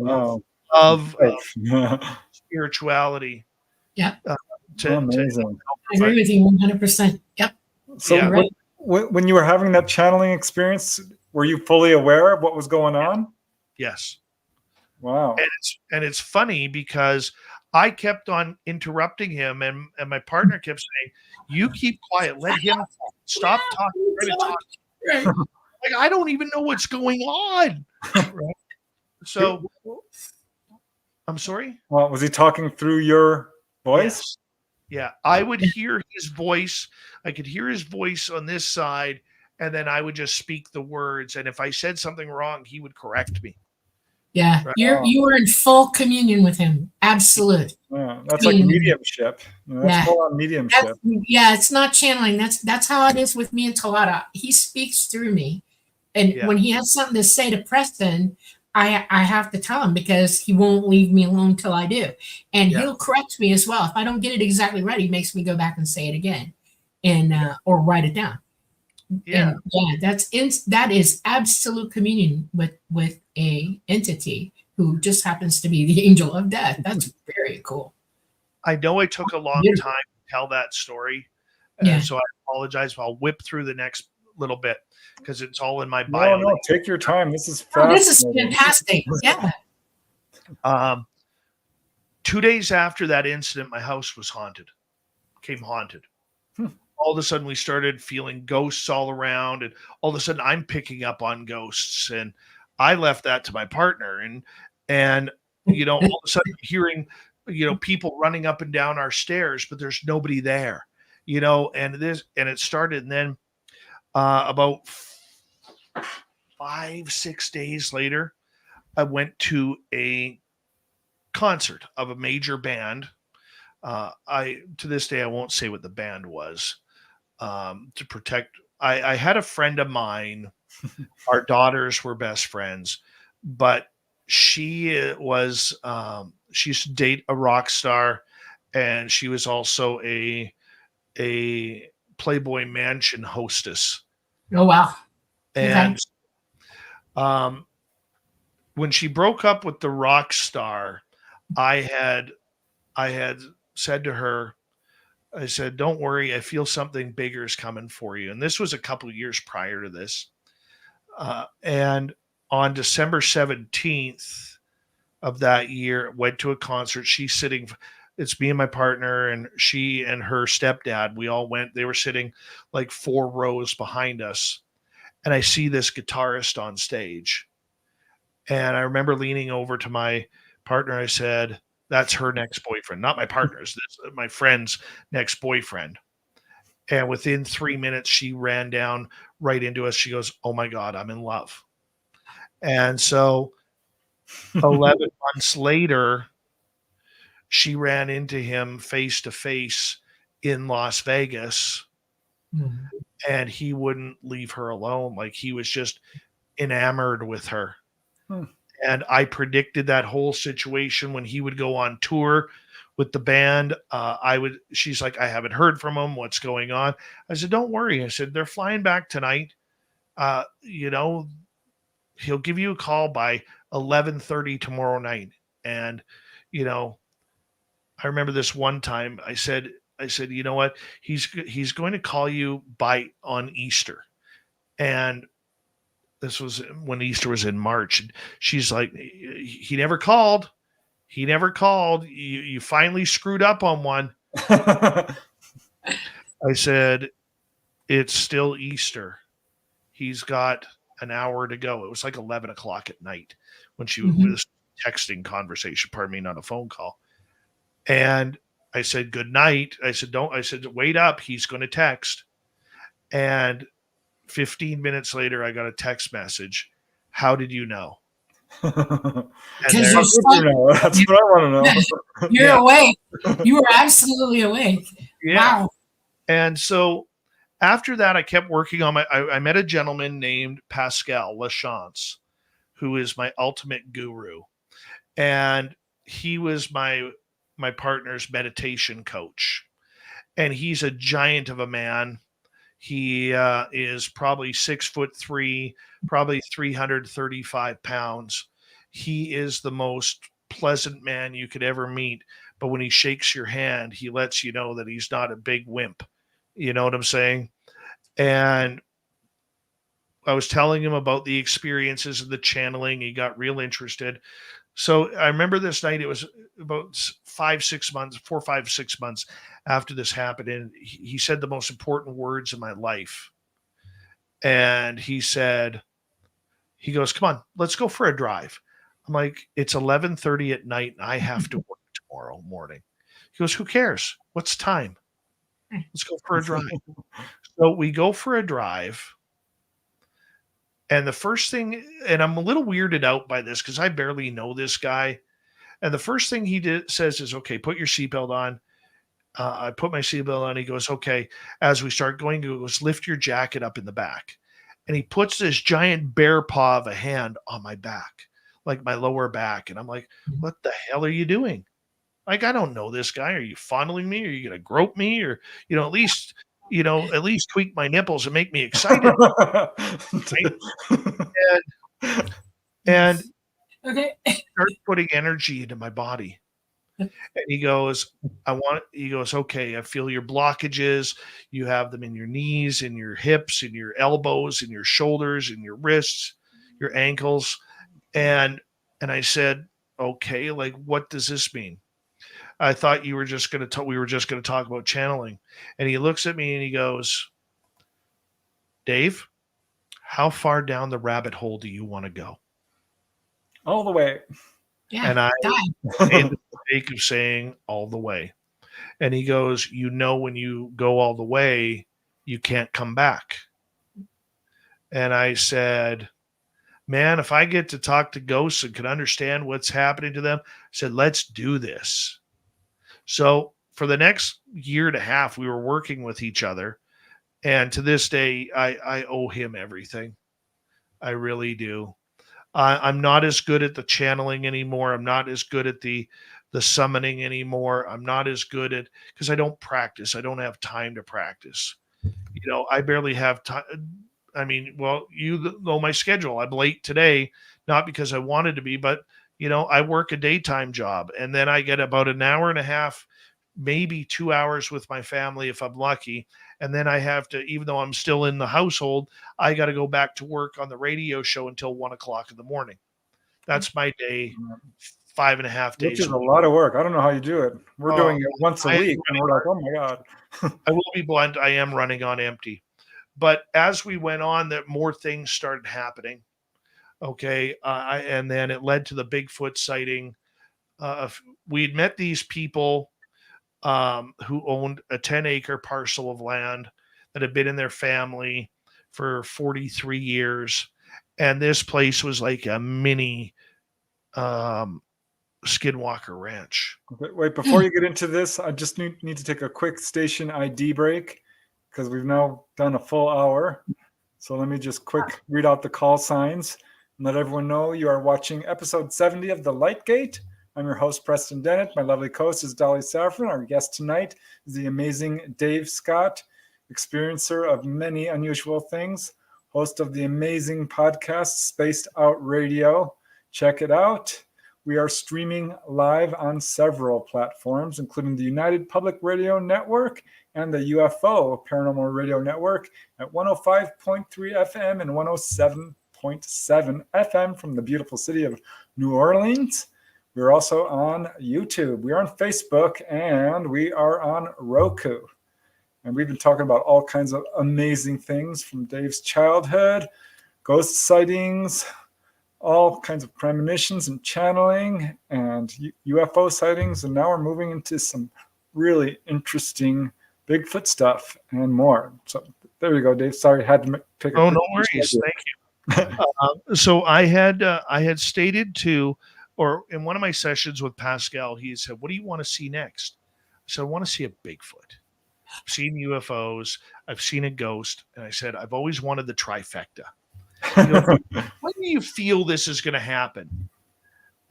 spirituality. Yeah. Amazing. I agree with you 100%. Yep. So Yeah. Right. when you were having that channeling experience, were you fully aware of what was going on? Yes. Wow. And it's funny because I kept on interrupting him and my partner kept saying, you keep quiet, let him talk. Stop talking. Try to talk. Right. Like, I don't even know what's going on. Right. So I'm sorry. Well, was he talking through your voice? Yes. Yeah. I would hear his voice. I could hear his voice on this side, and then I would just speak the words. And if I said something wrong, he would correct me. Yeah. Right. You were in full communion with him. Absolute. Yeah, that's like mediumship. That's full on mediumship. It's not channeling. That's how it is with me and Talata. He speaks through me. And when he has something to say to Preston, I have to tell him because he won't leave me alone till I do. And he'll correct me as well. If I don't get it exactly right, he makes me go back and say it again and or write it down. Yeah. And that is absolute communion with a entity who just happens to be the angel of death. That's very cool. I know it took a long time to tell that story. So I apologize. I'll whip through the next little bit because it's all in my bio. No, take your time. This is this is fantastic. Yeah. 2 days after that incident, my house was haunted. All of a sudden we started feeling ghosts all around, and all of a sudden I'm picking up on ghosts, and I left that to my partner and all of a sudden hearing people running up and down our stairs, but there's nobody there, and it started. And then about 5-6 days later, I went to a concert of a major band. To this day, I won't say what the band was, to protect. I had a friend of mine. Our daughters were best friends, but she was she used to date a rock star, and she was also a Playboy Mansion hostess. Oh, wow. And when she broke up with the rock star, I had said to her, I said, "Don't worry, I feel something bigger is coming for you." And this was a couple of years prior to this. And on December 17th of that year, went to a concert. She's sitting, it's me and my partner, and she and her stepdad. We all went. They were sitting like 4 rows behind us. And I see this guitarist on stage. And I remember leaning over to my partner. I said, "That's her next boyfriend, not my partner's, this, my friend's next boyfriend." And within 3 minutes, she ran down right into us. She goes, "Oh my God, I'm in love." And so 11 months later, she ran into him face to face in Las Vegas, and he wouldn't leave her alone. Like, he was just enamored with her. And I predicted that whole situation when he would go on tour with the band. She's like, "I haven't heard from him. What's going on?" I said, "Don't worry." I said, "They're flying back tonight. He'll give you a call by 11:30 tomorrow night." And, I remember this one time I said, "You know what? He's going to call you on Easter." And this was when Easter was in March. And she's like, "He never called. He never called. You finally screwed up on one." I said, "It's still Easter. He's got an hour to go." It was like 11 o'clock at night when she was texting conversation, pardon me, not a phone call. And I said, "Good night." I said, "Wait up. He's going to text." And 15 minutes later, I got a text message. "How did you know?" Because That's what I want to know. You're awake. You were absolutely awake. Yeah. Wow. And so after that, I kept working on I met a gentleman named Pascal Lachance, who is my ultimate guru. And he was my partner's meditation coach. And he's a giant of a man. He is probably 6'3", probably 335 pounds. He is the most pleasant man you could ever meet. But when he shakes your hand, he lets you know that he's not a big wimp. You know what I'm saying? And I was telling him about the experiences of the channeling. He got real interested. So I remember this night, it was about 4, 5, 6 months after this happened. And he said the most important words in my life. And he goes, "Come on, let's go for a drive." I'm like, "It's 11:30 at night and I have to work tomorrow morning." He goes, "Who cares? What's time? Let's go for a drive." So we go for a drive. And the first thing, and I'm a little weirded out by this because I barely know this guy. And the first thing he says is, "Okay, put your seatbelt on." I put my seatbelt on. He goes, "Okay." As we start going, he goes, "Lift your jacket up in the back." And he puts this giant bear paw of a hand on my back, like my lower back. And I'm like, "What the hell are you doing? Like, I don't know this guy. Are you fondling me? Are you going to grope me? Or, at least tweak my nipples and make me excited." Right? And Okay. start putting energy into my body. And he goes, "Okay, I feel your blockages. You have them in your knees, in your hips, in your elbows, in your shoulders, in your wrists, your ankles." And I said, "Okay, like, what does this mean? I thought we were just going to talk about channeling." And he looks at me and he goes, "Dave, how far down the rabbit hole do you want to go?" All the way. Yeah. And I Die. made the mistake of saying all the way. And he goes, when you go all the way, you can't come back. And I said, man, if I get to talk to ghosts and can understand what's happening to them, I said, let's do this. So for the next year and a half, we were working with each other. And to this day, I owe him everything. I really do. I'm not as good at the channeling anymore. I'm not as good at the summoning anymore. I'm not as good at, because I don't practice. I don't have time to practice. I barely have time. I mean, well, you know my schedule. I'm late today, not because I wanted to be, but I work a daytime job, and then I get about an hour and a half, maybe 2 hours with my family if I'm lucky. And then I have to, even though I'm still in the household, I got to go back to work on the radio show until 1 o'clock in the morning. That's my day, 5.5 days. Which is a lot of work. I don't know how you do it. We're doing it once a I am week, and we're like, oh my God. I will be blunt. I am running on empty. But as we went on, that more things started happening. Okay. And then it led to the Bigfoot sighting. We'd met these people who owned a 10-acre parcel of land that had been in their family for 43 years. And this place was like a mini Skinwalker Ranch. Okay, wait, before you get into this, I just need to take a quick station ID break because we've now done a full hour. So let me just quick read out the call signs and let everyone know you are watching episode 70 of The Light Gate. I'm your host, Preston Dennett. My lovely co-host is Dolly Saffron. Our guest tonight is the amazing Dave Scott, experiencer of many unusual things, host of the amazing podcast Spaced Out Radio. Check it out. We are streaming live on several platforms, including the United Public Radio Network and the UFO Paranormal Radio Network at 105.3 FM and 107.7 FM from the beautiful city of New Orleans. We're also on YouTube. We are on Facebook, and we are on Roku. And we've been talking about all kinds of amazing things from Dave's childhood, ghost sightings, all kinds of premonitions and channeling and UFO sightings. And now we're moving into some really interesting Bigfoot stuff and more. So there you go, Dave. Sorry, I had to pick. Oh, no worries. Thank you. So I had stated to, or in one of my sessions with Pascal, he said, "What do you want to see next?" So I want to see a Bigfoot. I've seen UFOs. I've seen a ghost. And I said, I've always wanted the trifecta. He goes, when do you feel this is going to happen?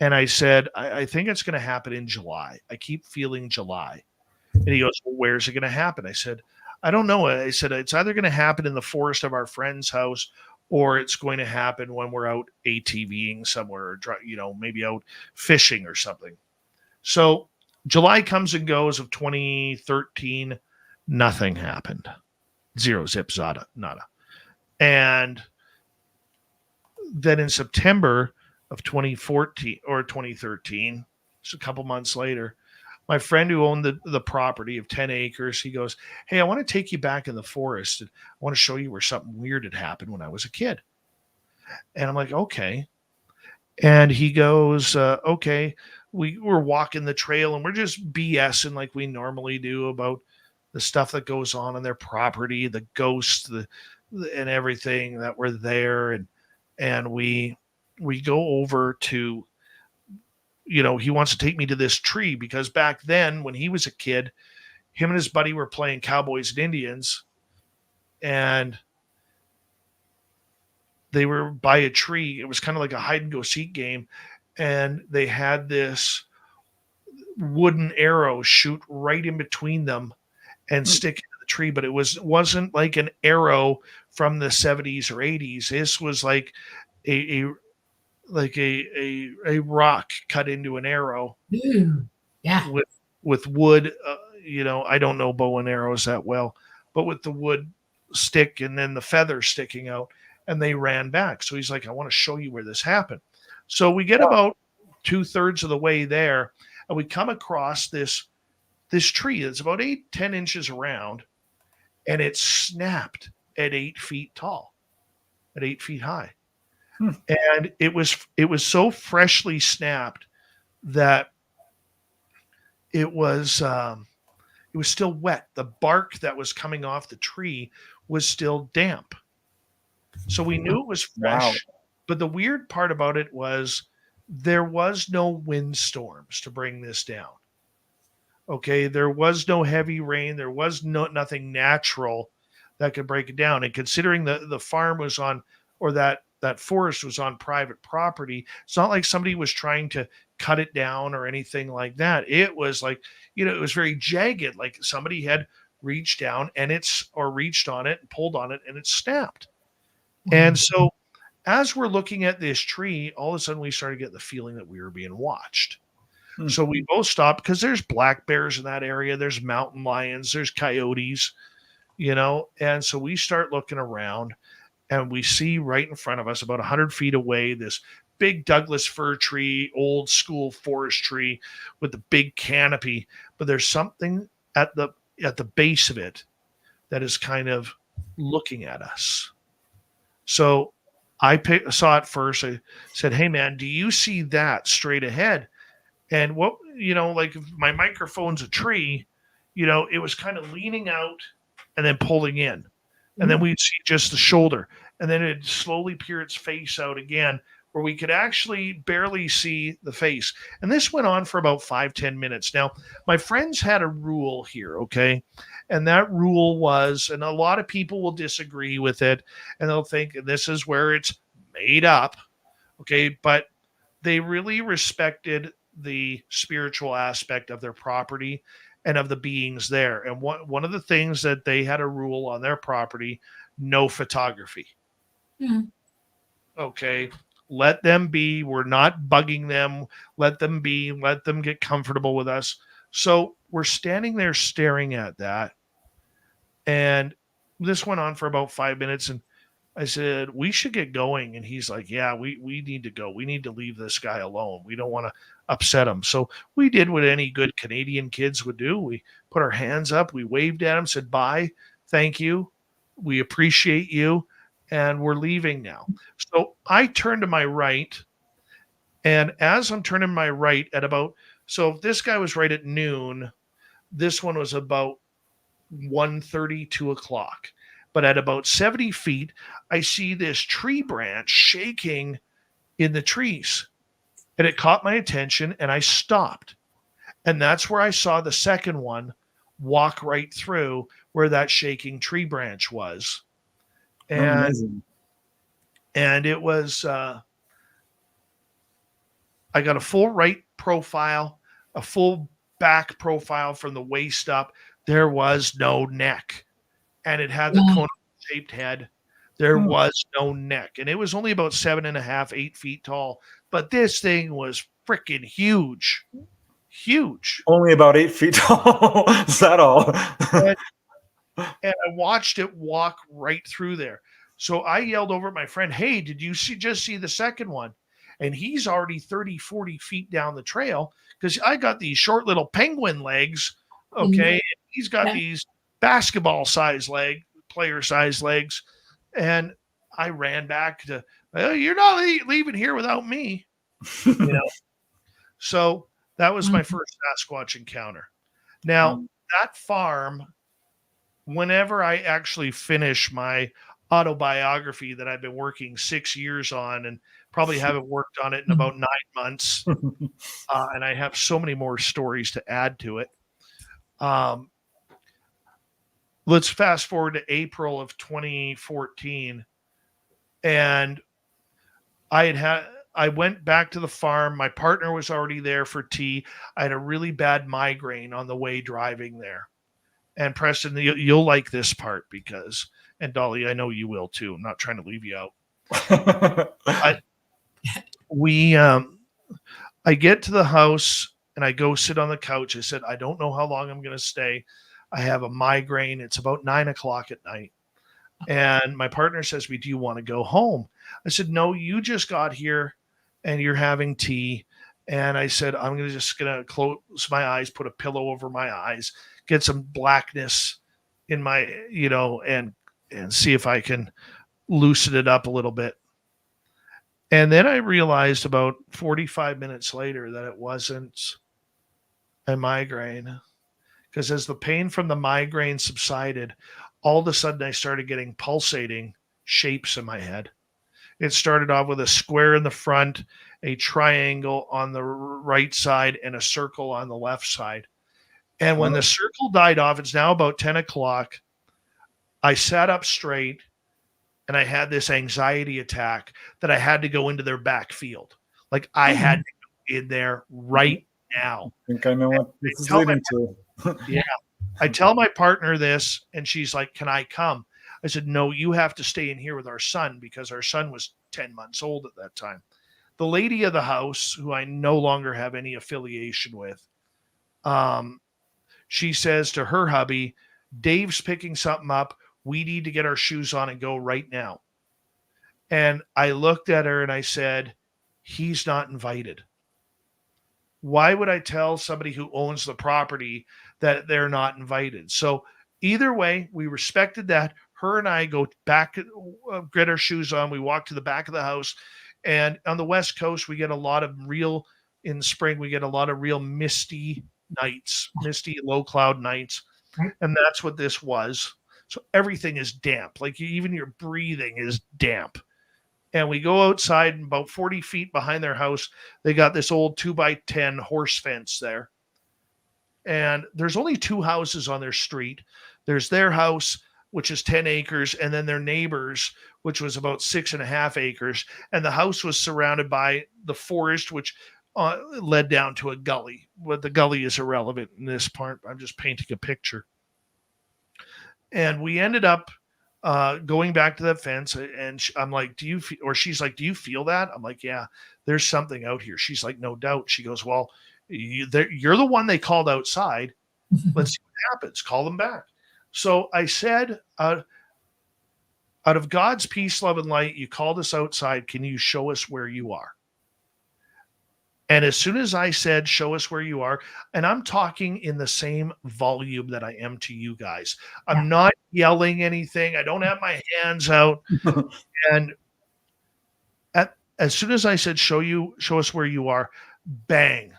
And I said, I think it's going to happen in July. I keep feeling July. And he goes, well, where's it going to happen? I said, I don't know. I said, it's either going to happen in the forest of our friend's house, or it's going to happen when we're out ATVing somewhere, or maybe out fishing or something. So July comes and goes of 2013. Nothing happened. Zero, zip, zada, nada. And then in September of 2014 or 2013, just a couple months later, my friend who owned the property of 10 acres, he goes, hey, I want to take you back in the forest. And I want to show you where something weird had happened when I was a kid. And I'm like, okay. And he goes, okay. We were walking the trail and we're just BSing like we normally do about the stuff that goes on their property, the ghosts, and everything that were there. And we go over to, he wants to take me to this tree because back then when he was a kid, him and his buddy were playing Cowboys and Indians, and they were by a tree. It was kind of like a hide and go seek game. And they had this wooden arrow shoot right in between them and stick into the tree. But it wasn't like an arrow from the 70s or 80s. This was like a rock cut into an arrow. Ooh, yeah. With wood, I don't know bow and arrows that well, but with the wood stick and then the feather sticking out, and they ran back. So he's like, I want to show you where this happened. So we get about 2/3 of the way there, and we come across this tree that's about 8-10 inches around, and it snapped at 8 feet tall, at 8 feet high. And it was so freshly snapped that it was still wet. The bark that was coming off the tree was still damp. So we knew it was fresh. Wow. But the weird part about it was there was no windstorms to bring this down. Okay, there was no heavy rain. There was nothing natural that could break it down. And considering the farm was on, or that forest was on private property, it's not like somebody was trying to cut it down or anything like that. It was like, it was very jagged, like somebody had reached down or reached on it and pulled on it and it snapped. And so as we're looking at this tree, all of a sudden we started getting the feeling that we were being watched. So we both stopped because there's black bears in that area. There's mountain lions, there's coyotes, and so we start looking around and we see right in front of us, about 100 feet away, this big Douglas fir tree, old school forest tree with the big canopy. But there's something at the base of it that is kind of looking at us. So I saw it first. I said, "Hey man, do you see that straight ahead?" And what, like if my microphone's a tree, it was kind of leaning out and then pulling in. And then we'd see just the shoulder. And then it'd slowly peer its face out again, where we could actually barely see the face. And this went on for about 5-10 minutes. Now, my friends had a rule here, okay? And that rule was, and a lot of people will disagree with it, and they'll think this is where it's made up, okay? But they really respected the spiritual aspect of their property and of the beings there. And one of the things that they had a rule on their property, no photography. Okay. Let them be. We're not bugging them. Let them be. Let them get comfortable with us. So we're standing there staring at that. And this went on for about 5 minutes. And I said, "We should get going." And he's like, "Yeah, we need to go. We need to leave this guy alone. We don't want to upset him." So we did what any good Canadian kids would do. We put our hands up. We waved at him, said, "Bye. Thank you. We appreciate you. And we're leaving now." So I turned to my right. And as I'm turning my right so if this guy was right at noon, this one was about 1:30, 2 o'clock. But at about 70 feet, I see this tree branch shaking in the trees. And it caught my attention and I stopped. And that's where I saw the second one walk right through where that shaking tree branch was. And, Amazing. and it was, I got a full right profile, a full back profile from the waist up. There was no neck. And it had the cone-shaped head. There was no neck. And it was only about 7.5, 8 feet tall. But this thing was freaking huge. Huge. Only about 8 feet tall. Is that all? And I watched it walk right through there. So I yelled over at my friend, "Hey, did you just see the second one?" And he's already 30, 40 feet down the trail because I got these short little penguin legs. Okay. And he's got these basketball player size legs. And I ran back to, "You're not leaving here without me." So that was my first Sasquatch encounter. Now, that farm, whenever I actually finish my autobiography that I've been working 6 years on and probably haven't worked on it in about 9 months, and I have so many more stories to add to it. Let's fast forward to April of 2014. And I went back to the farm. My partner was already there for tea. I had a really bad migraine on the way driving there. And Preston, you'll like this part and Dolly, I know you will too. I'm not trying to leave you out. I get to the house and I go sit on the couch. I said, "I don't know how long I'm going to stay. I have a migraine. It's about 9 o'clock at night." And my partner says to me, "Do you want to go home?" I said, "No, you just got here and you're having tea." And I said, "I'm just going to close my eyes, put a pillow over my eyes, get some blackness in my, and see if I can loosen it up a little bit." And then I realized about 45 minutes later that it wasn't a migraine, because as the pain from the migraine subsided, all of a sudden I started getting pulsating shapes in my head. It started off with a square in the front, a triangle on the right side, and a circle on the left side. And when the circle died off, it's now about 10 o'clock. I sat up straight and I had this anxiety attack that I had to go into their backfield. Like I had to go in there right now. I think I know what this is leading to. Yeah. I tell my partner this, and she's like, "Can I come?" I said, "No, you have to stay in here with our son," because our son was 10 months old at that time. The lady of the house, who I no longer have any affiliation with, she says to her hubby, "Dave's picking something up. We need to get our shoes on and go right now." And I looked at her and I said, "He's not invited. Why would I tell somebody who owns the property that they're not invited?" So either way, we respected that. Her and I go back, get our shoes on. We walk to the back of the house. And on the West Coast, we get a lot of real, in spring, we get a lot of real misty nights, misty low cloud nights. And that's what this was. So everything is damp. Like even your breathing is damp. And we go outside, and about 40 feet behind their house, they got this old 2x10 horse fence there. And there's only two houses on their street. There's their house, which is 10 acres, and then their neighbors, which was about 6.5 acres. And the house was surrounded by the forest, which led down to a gully. But the gully is irrelevant in this part. I'm just painting a picture. And we ended up going back to that fence, and I'm like, "Do you feel?" Or she's like, "Do you feel that?" I'm like, "Yeah, there's something out here." She's like, "No doubt." She goes, "Well, you're the one they called outside. Let's see what happens. Call them back." So I said, out of God's peace, love, and light, you called us outside. Can you show us where you are? And as soon as I said, "Show us where you are," and I'm talking in the same volume that I am to you guys. I'm not yelling anything. I don't have my hands out. And as soon as I said, show us where you are," bang.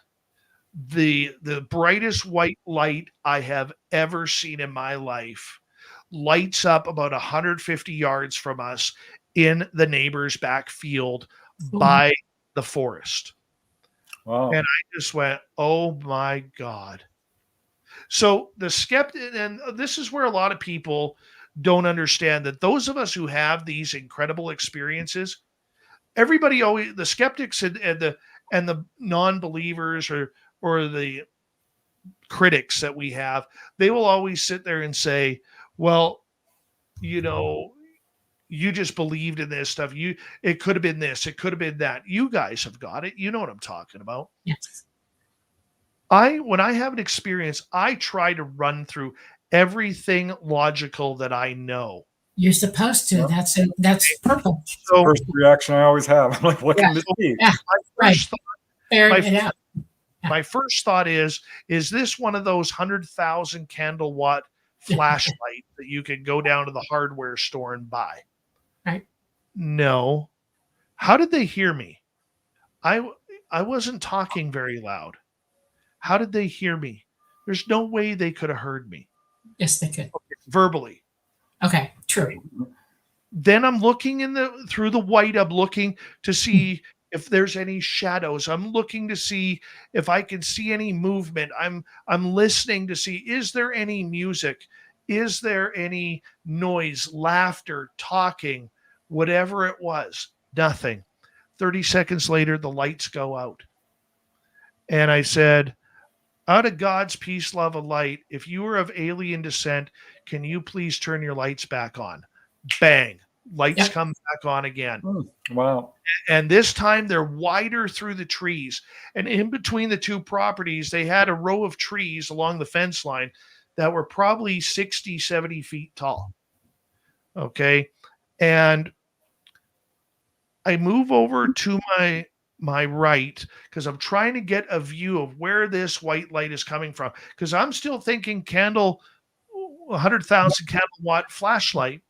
The brightest white light I have ever seen in my life lights up about 150 yards from us in the neighbor's back field by the forest. Wow. And I just went, "Oh my God." So the skeptic, and this is where a lot of people don't understand that those of us who have these incredible experiences, everybody always, the skeptics and the non-believers or the critics that we have, they will always sit there and say, "Well, you just believed in this stuff. It could have been this, it could have been that. You guys have got it. You know what I'm talking about." Yes. When I have an experience, I try to run through everything logical that I know. You're supposed to. That's perfect. So First reaction I always have, I'm like, what can this be? Yeah. Right. Ferret it out. My first thought is this one of those 100,000 candle watt flashlight that you can go down to the hardware store and buy? Right. No. How did they hear me? I wasn't talking very loud. How did they hear me? There's no way they could have heard me. Yes, they could. Verbally. Okay, true. Then I'm looking through the white. I'm looking to see if there's any shadows. I'm looking to see if I can see any movement. I'm listening to see, is there any music? Is there any noise, laughter, talking, whatever it was? Nothing. 30 seconds later, the lights go out. And I said, "Out of God's peace, love, and light, if you are of alien descent, can you please turn your lights back on?" Bang. Lights come back on again. Wow. And this time they're wider through the trees. And in between the two properties, they had a row of trees along the fence line that were probably 60, 70 feet tall. Okay. And I move over to my right because I'm trying to get a view of where this white light is coming from. Because I'm still thinking 100,000 candle watt flashlight.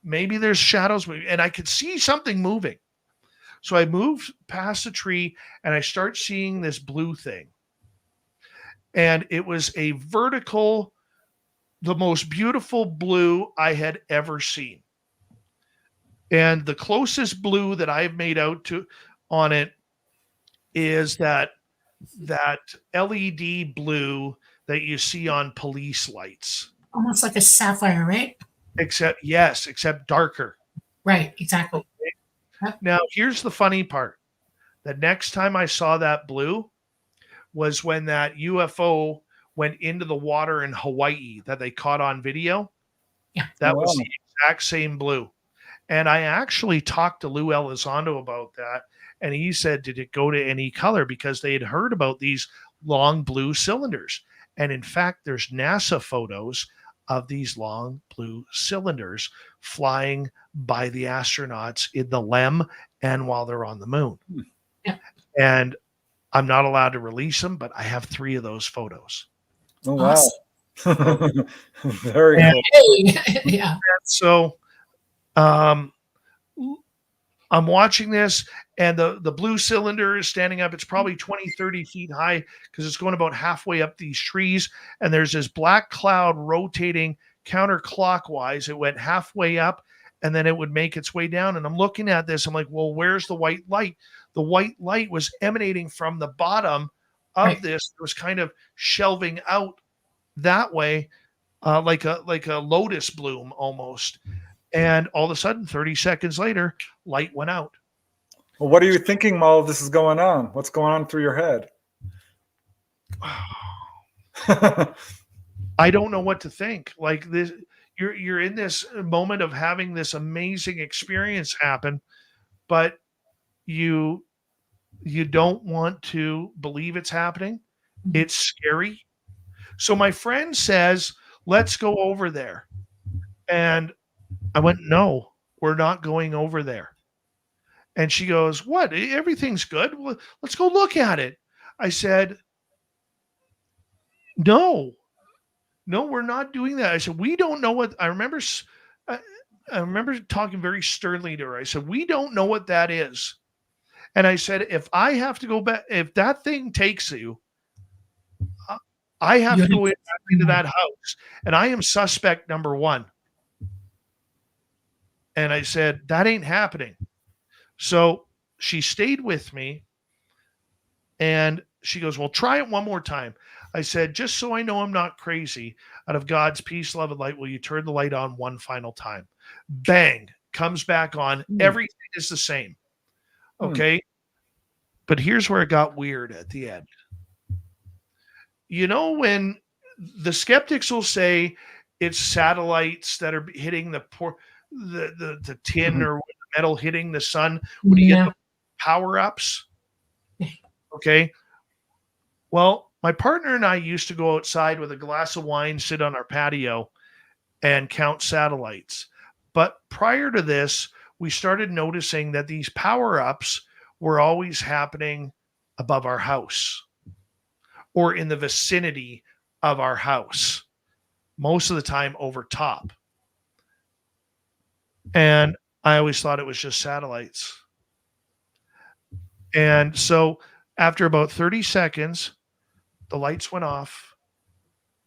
Maybe there's shadows moving, and I could see something moving. So I moved past the tree and I start seeing this blue thing. And it was a vertical, the most beautiful blue I had ever seen. And the closest blue that I've made out to on it is that LED blue that you see on police lights. Almost like a sapphire, right? Except darker. Right, exactly. Yep. Now, here's the funny part. The next time I saw that blue was when that UFO went into the water in Hawaii that they caught on video. Yeah. That was the exact same blue. And I actually talked to Lou Elizondo about that. And he said, did it go to any color? Because they had heard about these long blue cylinders. And in fact, there's NASA photos of these long blue cylinders flying by the astronauts in the LEM and while they're on the moon. Yeah. And I'm not allowed to release them, but I have 3 of those photos. Oh, wow. Awesome. Very cool. Yeah. And so I'm watching this, and the blue cylinder is standing up. It's probably 20, 30 feet high because it's going about halfway up these trees. And there's this black cloud rotating counterclockwise. It went halfway up, and then it would make its way down. And I'm looking at this. I'm like, well, where's the white light? The white light was emanating from the bottom of this. It was kind of shelving out that way, like a lotus bloom almost. And all of a sudden, 30 seconds later, light went out. Well, what are you thinking while all this is going on? What's going on through your head? I don't know what to think. Like this, you're in this moment of having this amazing experience happen, but you don't want to believe it's happening. It's scary. So my friend says, let's go over there. And I went, no, we're not going over there. And she goes, what? Everything's good. Well, let's go look at it. I said, no, we're not doing that. I said, we don't know what. I remember talking very sternly to her. I said, we don't know what that is. And I said, if I have to go back, if that thing takes you, I have to go into that house, and I am suspect number 1. And I said, that ain't happening. So she stayed with me, and she goes, well, try it one more time. I said, just so I know I'm not crazy, out of God's peace, love, and light, will you turn the light on one final time? Bang, comes back on. Everything is the same. Okay. But here's where it got weird at the end. You know, when the skeptics will say it's satellites that are hitting the tin or the metal hitting the sun, when you get the power-ups. Okay. Well, my partner and I used to go outside with a glass of wine, sit on our patio, and count satellites. But prior to this, we started noticing that these power-ups were always happening above our house or in the vicinity of our house, most of the time over top. And I always thought it was just satellites. And so after about 30 seconds, the lights went off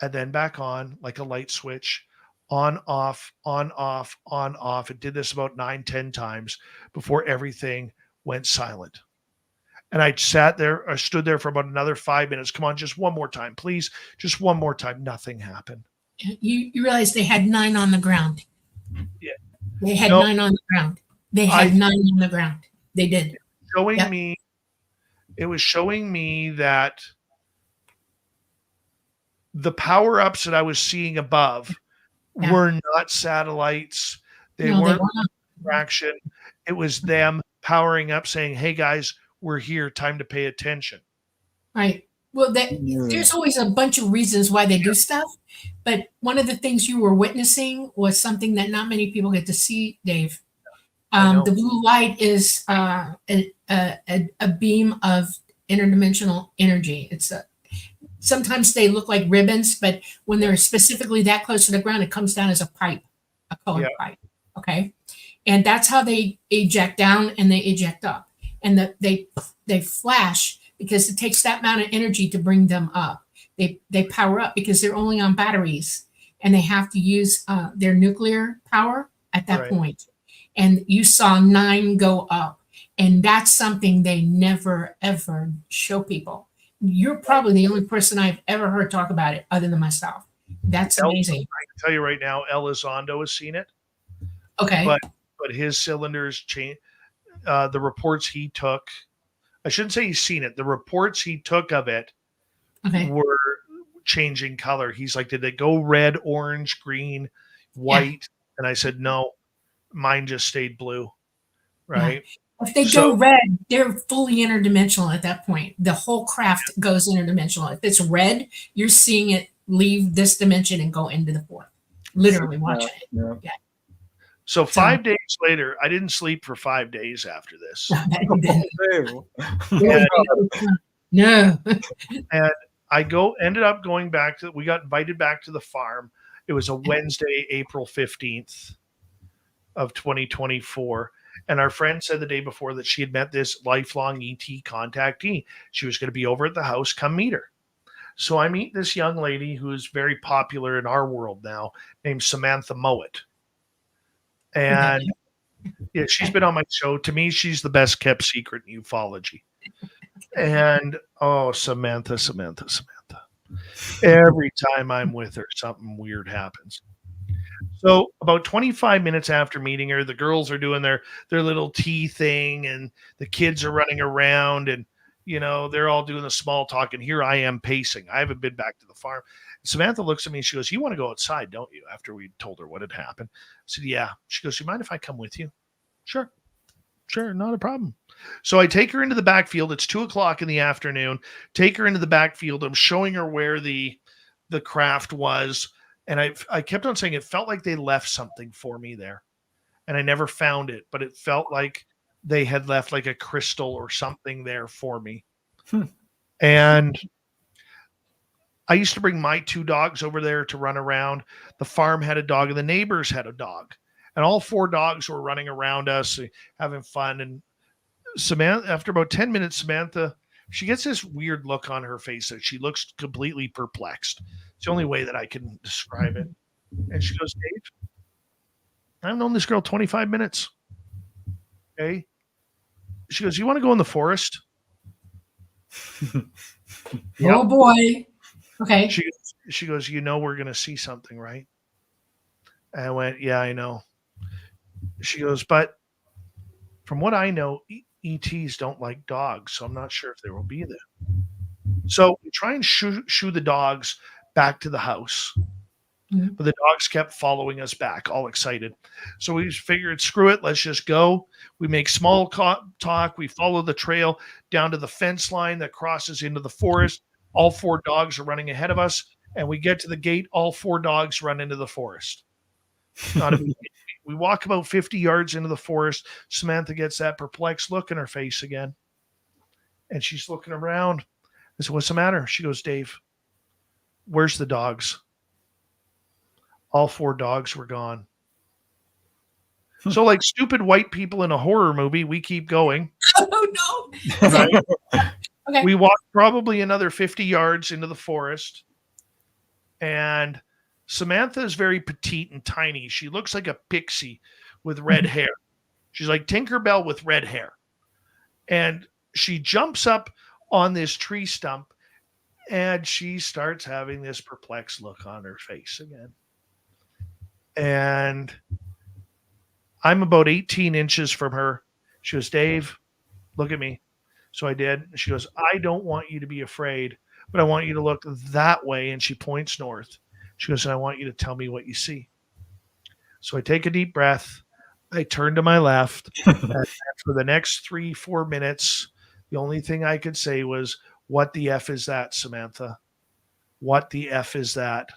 and then back on like a light switch. On, off, on, off, on, off. It did this about 9-10 times before everything went silent. And I stood there for about another 5 minutes. Come on, just one more time, please. Just one more time. Nothing happened. You realize they had 9 on the ground. Yeah. They had 9 on the ground. They had 9 on the ground. They did. It was showing me that the power-ups that I was seeing above were not satellites. They weren't distraction. It was them powering up saying, hey guys, we're here. Time to pay attention. Right. Well, there's always a bunch of reasons why they do stuff. But one of the things you were witnessing was something that not many people get to see, Dave. The blue light is a beam of interdimensional energy. Sometimes they look like ribbons, but when they're specifically that close to the ground, it comes down as a pipe, a colored pipe. Okay. And that's how they eject down and they eject up. and they flash because it takes that amount of energy to bring them up. They power up because they're only on batteries, and they have to use their nuclear power at that Right. point. And you saw 9 go up, and that's something they never ever show people. You're probably the only person I've ever heard talk about it other than myself. That's amazing. I can tell you right now, Elizondo has seen it, Okay. but his cylinders change. The reports he took, I shouldn't say he's seen it. The reports he took of it Okay. were changing color. He's like, did it go red, orange, green, white? And I said, no, mine just stayed blue. Right. If they go red, they're fully interdimensional at that point. The whole craft goes interdimensional. If it's red, you're seeing it leave this dimension and go into the fourth. Literally watching it. Yeah. So 5 days later, I didn't sleep for 5 days after this. No. And I ended up going back we got invited back to the farm. It was a Wednesday, April 15th of 2024. And our friend said the day before that she had met this lifelong ET contactee. She was going to be over at the house. Come meet her. So I meet this young lady who's very popular in our world now, named Samantha Mowat. And yeah, she's been on my show. To me, she's the best kept secret in ufology. And Samantha. Every time I'm with her, something weird happens. So about 25 minutes after meeting her, the girls are doing their little tea thing, and the kids are running around, and they're all doing the small talk, and here I am pacing. I haven't been back to the farm. Samantha looks at me and she goes, "You want to go outside, don't you?" After we told her what had happened. I said, "Yeah." She goes, "You mind if I come with you?" Sure, not a problem. So I take her into the backfield. It's 2:00 in the afternoon. Take her into the backfield. I'm showing her where the craft was. And I kept on saying it felt like they left something for me there. And I never found it, but it felt like they had left like a crystal or something there for me. And I used to bring my 2 dogs over there to run around. The farm had a dog and the neighbors had a dog. And all 4 dogs were running around us, having fun. And Samantha, after about 10 minutes, Samantha, she gets this weird look on her face that she looks completely perplexed. It's the only way that I can describe it. And she goes, "Dave, I've known this girl 25 minutes. Okay." She goes, "You want to go in the forest?" Oh boy. Okay. She goes, "We're going to see something, right?" And I went, "Yeah, I know." She goes, "But from what I know, ETs don't like dogs, so I'm not sure if they will be there." So we try and shoo the dogs back to the house. But the dogs kept following us back, all excited. So we figured, screw it, let's just go. We make small talk. We follow the trail down to the fence line that crosses into the forest. All 4 dogs are running ahead of us. And we get to the gate. All 4 dogs run into the forest. We walk about 50 yards into the forest. Samantha gets that perplexed look in her face again. And she's looking around. I said, "What's the matter?" She goes, "Dave, where's the dogs?" All 4 dogs were gone. So like stupid white people in a horror movie, we keep going. Oh, no. Right? Okay. We walk probably another 50 yards into the forest. And Samantha is very petite and tiny. She looks like a pixie with red hair. She's like Tinkerbell with red hair. And she jumps up on this tree stump and she starts having this perplexed look on her face again. And I'm about 18 inches from her. She goes, "Dave, look at me." So I did. She goes, "I don't want you to be afraid, but I want you to look that way." And she points north. She goes, "And I want you to tell me what you see." So I take a deep breath. I turn to my left. And for the next 3-4 minutes, the only thing I could say was, "What the F is that, Samantha? What the F is that?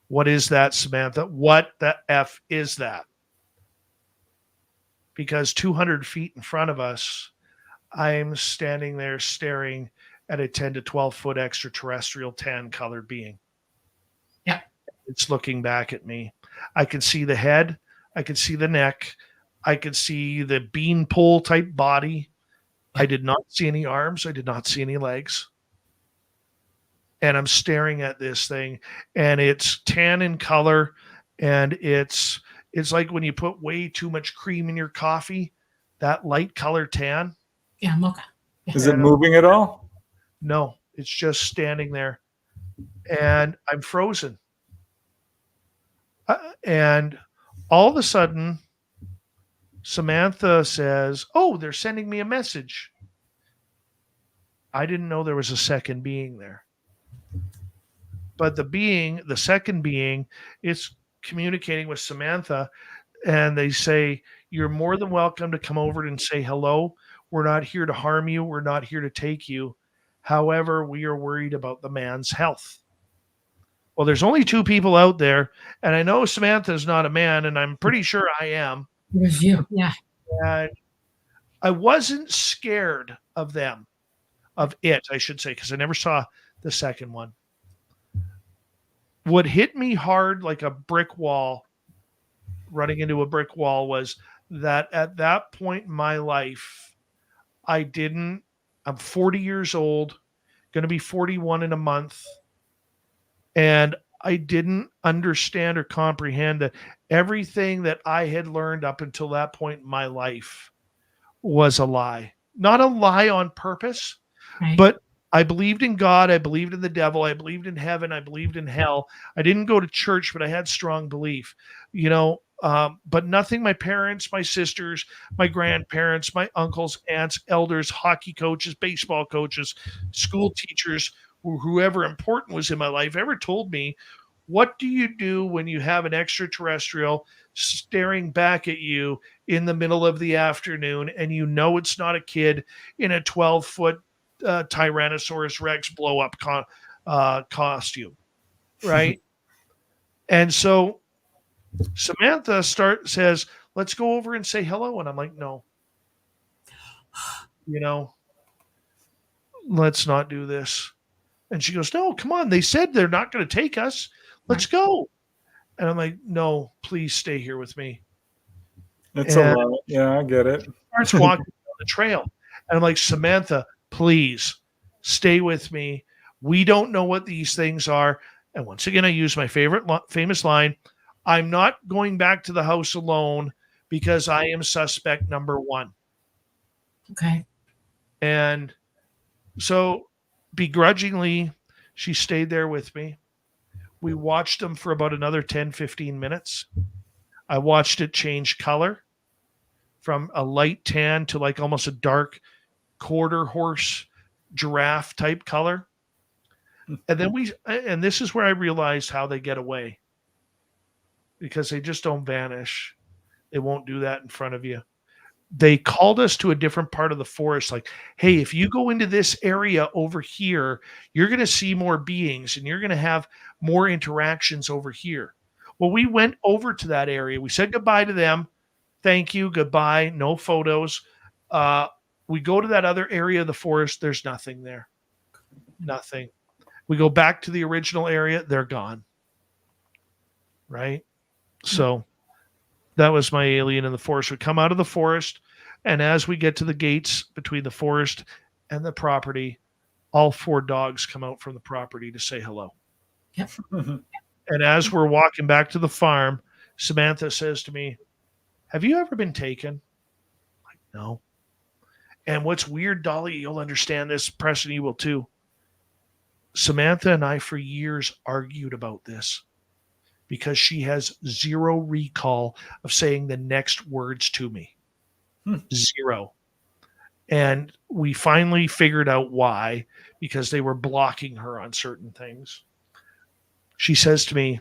What is that, Samantha? What the F is that?" Because 200 feet in front of us, I'm standing there staring at a 10 to 12 foot extraterrestrial tan colored being. Yeah. It's looking back at me. I can see the head. I can see the neck. I can see the beanpole type body. I did not see any arms. I did not see any legs. And I'm staring at this thing, and it's tan in color, and it's like when you put way too much cream in your coffee, that light color tan. Yeah, mocha. Is it moving at all? No, it's just standing there, and I'm frozen. And all of a sudden, Samantha says, "Oh, they're sending me a message." I didn't know there was a second being there. But the second being, is communicating with Samantha, and they say, "You're more than welcome to come over and say hello. We're not here to harm you. We're not here to take you. However, we are worried about the man's health." Well, there's only two people out there, and I know Samantha's not a man, and I'm pretty sure I am. It was you. Yeah. And I wasn't scared of them, of it, I should say, because I never saw the second one. What hit me hard like a brick wall, running into a brick wall, was that at that point in my life, I'm 40 years old, going to be 41 in a month, and I didn't understand or comprehend that everything that I had learned up until that point in my life was a lie. Not a lie on purpose, Right. but I believed in God. I believed in the devil. I believed in heaven. I believed in hell. I didn't go to church, but I had strong belief, but nothing my parents, my sisters, my grandparents, my uncles, aunts, elders, hockey coaches, baseball coaches, school teachers, whoever important was in my life ever told me, what do you do when you have an extraterrestrial staring back at you in the middle of the afternoon and you know it's not a kid in a 12-foot Tyrannosaurus Rex blow-up costume, right? And so Samantha says, "Let's go over and say hello." And I'm like, "No, let's not do this." And she goes, "No, come on. They said they're not going to take us. Let's go." And I'm like, "No, please stay here with me." It's a lot. Yeah, I get it. Starts walking down the trail. And I'm like, "Samantha, please stay with me. We don't know what these things are." And once again, I use my famous line, "I'm not going back to the house alone because I am suspect number one." Okay. And so begrudgingly, she stayed there with me. We watched them for about another 10, 15 minutes. I watched it change color from a light tan to like almost a dark quarter horse giraffe type color. And then this is where I realized how they get away, because they just don't vanish. They won't do that in front of you. They called us to a different part of the forest. Like, "Hey, if you go into this area over here, you're going to see more beings and you're going to have more interactions over here." Well, we went over to that area. We said goodbye to them. "Thank you. Goodbye." No photos. We go to that other area of the forest. There's nothing there. Nothing. We go back to the original area. They're gone. Right? So that was my alien in the forest. We come out of the forest, and as we get to the gates between the forest and the property, all 4 dogs come out from the property to say hello. Yep. And as we're walking back to the farm, Samantha says to me, "Have you ever been taken?" I'm like, "No." And what's weird, Dolly, you'll understand this, Preston, you will too. Samantha and I for years argued about this, because she has zero recall of saying the next words to me. Zero. And we finally figured out why, because they were blocking her on certain things. She says to me,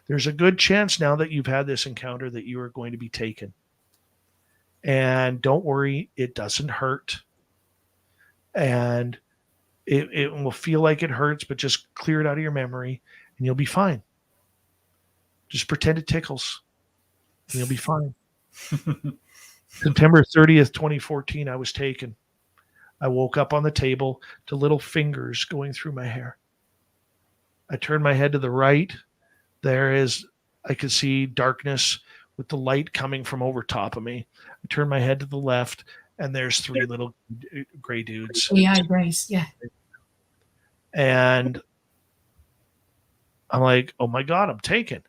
"There's a good chance now that you've had this encounter that you are going to be taken. And don't worry, it doesn't hurt. And it will feel like it hurts, but just clear it out of your memory and you'll be fine. Just pretend it tickles and you'll be fine." September 30th, 2014, I was taken. I woke up on the table to little fingers going through my hair. I turned my head to the right. I could see darkness with the light coming from over top of me. I turned my head to the left, and there's three little gray dudes. Oh, yeah, Grace. Yeah. And I'm like, oh my God, I'm taken.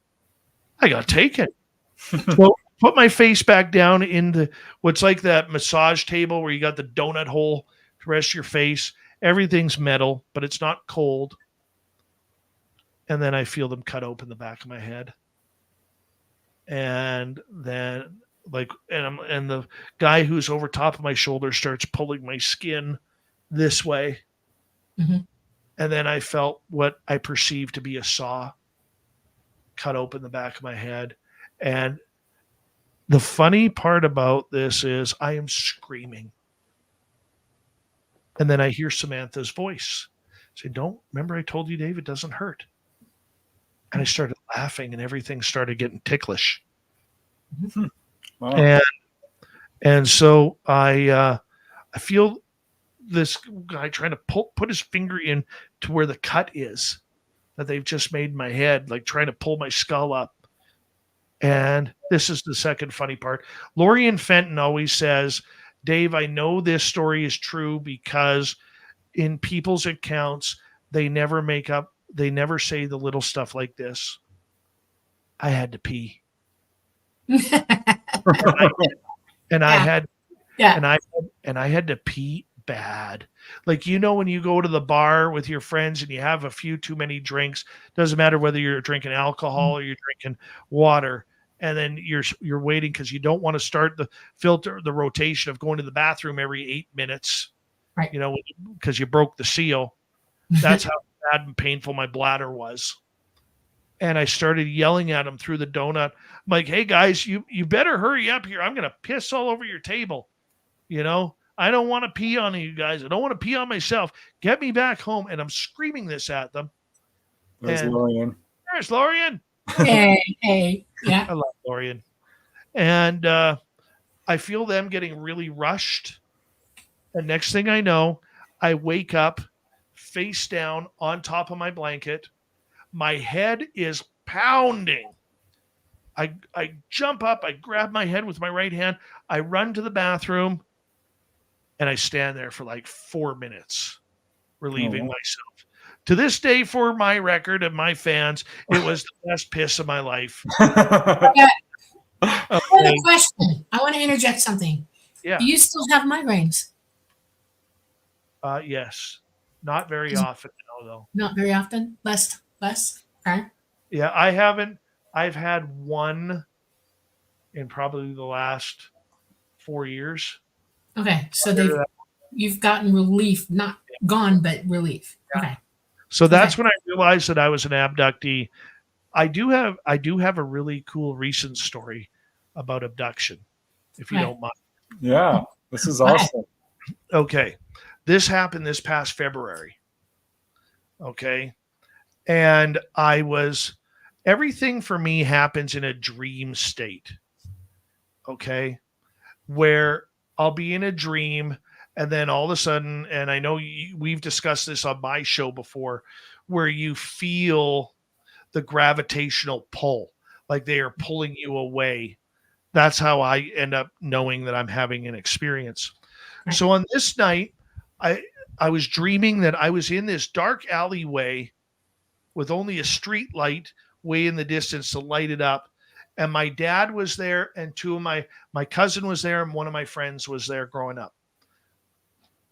I got taken. So put my face back down into what's like that massage table where you got the donut hole to rest your face. Everything's metal, but it's not cold. And then I feel them cut open the back of my head. And then and the guy who's over top of my shoulder starts pulling my skin this way. Mm-hmm. And then I felt what I perceived to be a saw cut open the back of my head. And the funny part about this is I am screaming. And then I hear Samantha's voice say, don't remember I told you, Dave, it doesn't hurt. And I started laughing and everything started getting ticklish. Wow. And so I feel this guy trying to put his finger in to where the cut is that they've just made in my head, like trying to pull my skull up. And this is the second funny part. Lorian Fenton always says, Dave, I know this story is true because in people's accounts, they never say the little stuff like this. I had to pee. and I had to pee bad. Like, when you go to the bar with your friends and you have a few too many drinks, doesn't matter whether you're drinking alcohol or you're drinking water, and then you're waiting because you don't want to start the rotation of going to the bathroom every 8 minutes, right? Because you broke the seal. That's how bad and painful my bladder was. And I started yelling at him through the donut. I'm like, hey guys, you better hurry up here. I'm going to piss all over your table. I don't want to pee on you guys. I don't want to pee on myself. Get me back home. And I'm screaming this at them. There's Lorian. There's Lorian. Hey. Yeah. I love Lorian. And I feel them getting really rushed. And next thing I know, I wake up face down on top of my blanket. My head is pounding. I jump up. I grab my head with my right hand. I run to the bathroom. And I stand there for like 4 minutes, relieving myself. To this day, for my record and my fans, it was the best piss of my life. Yeah. I have a question. I want to interject something. Yeah. Do you still have migraines? Yes. Not very often, though. Not very often? Less? Okay. Yeah, I haven't. I've had one in probably the last 4 years. Okay, so you've gotten relief, not gone, but relief. Yeah. Okay. So that's when I realized that I was an abductee. I do have a really cool recent story about abduction, if you don't mind. Yeah, this is awesome. Okay. This happened this past February. Okay. And everything for me happens in a dream state. Okay. Where I'll be in a dream and then all of a sudden, and I know we've discussed this on my show before, where you feel the gravitational pull, like they are pulling you away. That's how I end up knowing that I'm having an experience. So on this night, I was dreaming that I was in this dark alleyway with only a street light way in the distance to light it up. And my dad was there, and two of my cousin was there, and one of my friends was there growing up.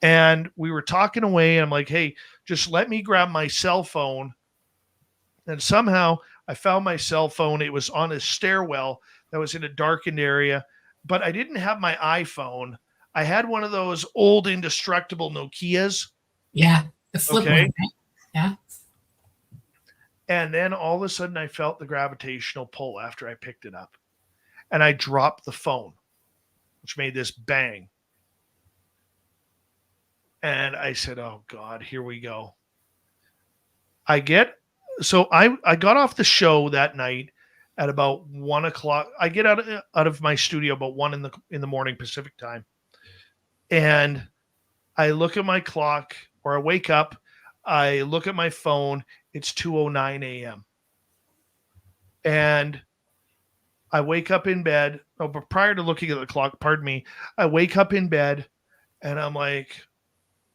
And we were talking away, and I'm like, hey, just let me grab my cell phone. And somehow I found my cell phone. It was on a stairwell that was in a darkened area, but I didn't have my iPhone. I had one of those old indestructible Nokias. Yeah, the flip one, right? Yeah. And then all of a sudden I felt the gravitational pull after I picked it up. And I dropped the phone, which made this bang. And I said, oh God, here we go. I got off the show that night at about 1 o'clock. I get out of my studio about 1 in the morning Pacific time. And I look at my clock, or I wake up, I look at my phone, it's 2:09 a.m. And I wake up in bed. Oh, but prior to looking at the clock, pardon me, I wake up in bed and I'm like,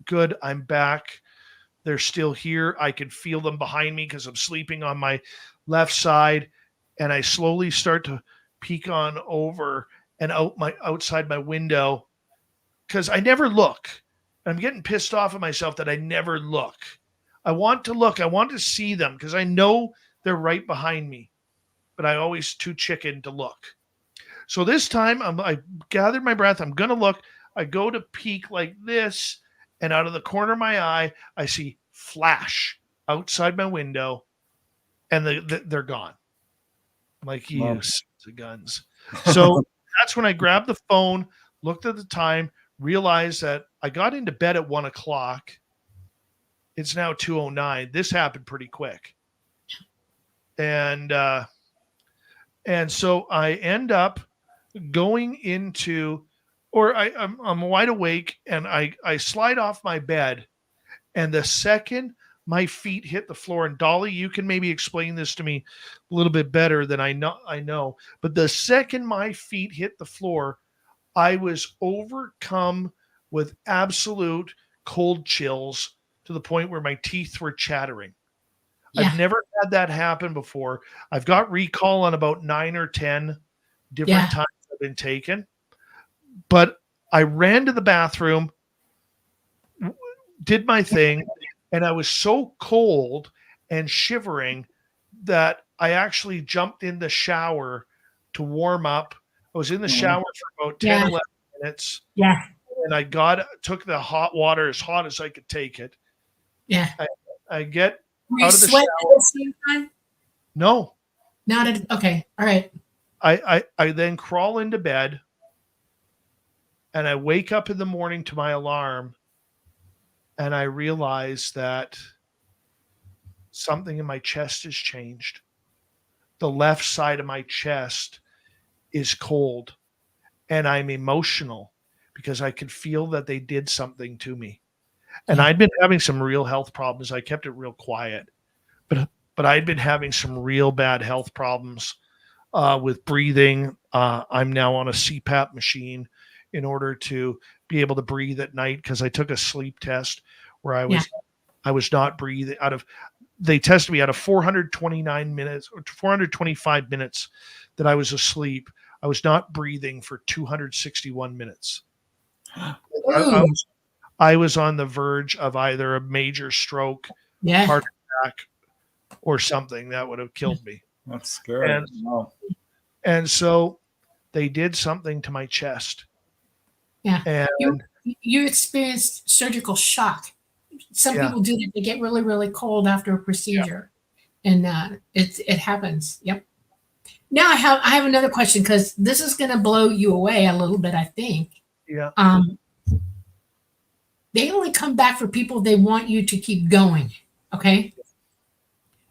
good, I'm back. They're still here. I can feel them behind me because I'm sleeping on my left side. And I slowly start to peek on over and outside my window because I never look. I'm getting pissed off at myself that I never look. I want to look. I want to see them because I know they're right behind me, but I always too chicken to look. So this time I gathered my breath. I'm going to look. I go to peek like this, and out of the corner of my eye, I see flash outside my window, and they're gone. I'm like, you sons of guns. So that's when I grabbed the phone, looked at the time, realized that I got into bed at 1 o'clock. It's now 2:09. This happened pretty quick. And so I end up going into, or I'm wide awake and I slide off my bed. And the second my feet hit the floor, and Dolly, you can maybe explain this to me a little bit better than I know. But the second my feet hit the floor, I was overcome with absolute cold chills to the point where my teeth were chattering. Yeah. I've never had that happen before. I've got recall on about 9 or 10 different times I've been taken. But I ran to the bathroom, did my thing, and I was so cold and shivering that I actually jumped in the shower to warm up. I was in the shower for about 10, 11 minutes. Yeah. And I took the hot water as hot as I could take it. Yeah. I get Were out you of the sweating shower. at the same time? No. Okay. All right. I then crawl into bed and I wake up in the morning to my alarm and I realize that something in my chest has changed. The left side of my chest is cold and I'm emotional because I could feel that they did something to me. And I'd been having some real health problems. I kept it real quiet, but I'd been having some real bad health problems with breathing. I'm now on a CPAP machine in order to be able to breathe at night because I took a sleep test where I was not breathing they tested me out of 429 minutes or 425 minutes that I was asleep. I was not breathing for 261 minutes. I was on the verge of either a major stroke, heart attack, or something that would have killed me. That's scary. And so they did something to my chest. Yeah. And you experienced surgical shock. Some people do that. They get really, really cold after a procedure. Yeah. And it happens. Yep. Now I have another question because this is going to blow you away a little bit, I think. Yeah. They only come back for people they want you to keep going. Okay.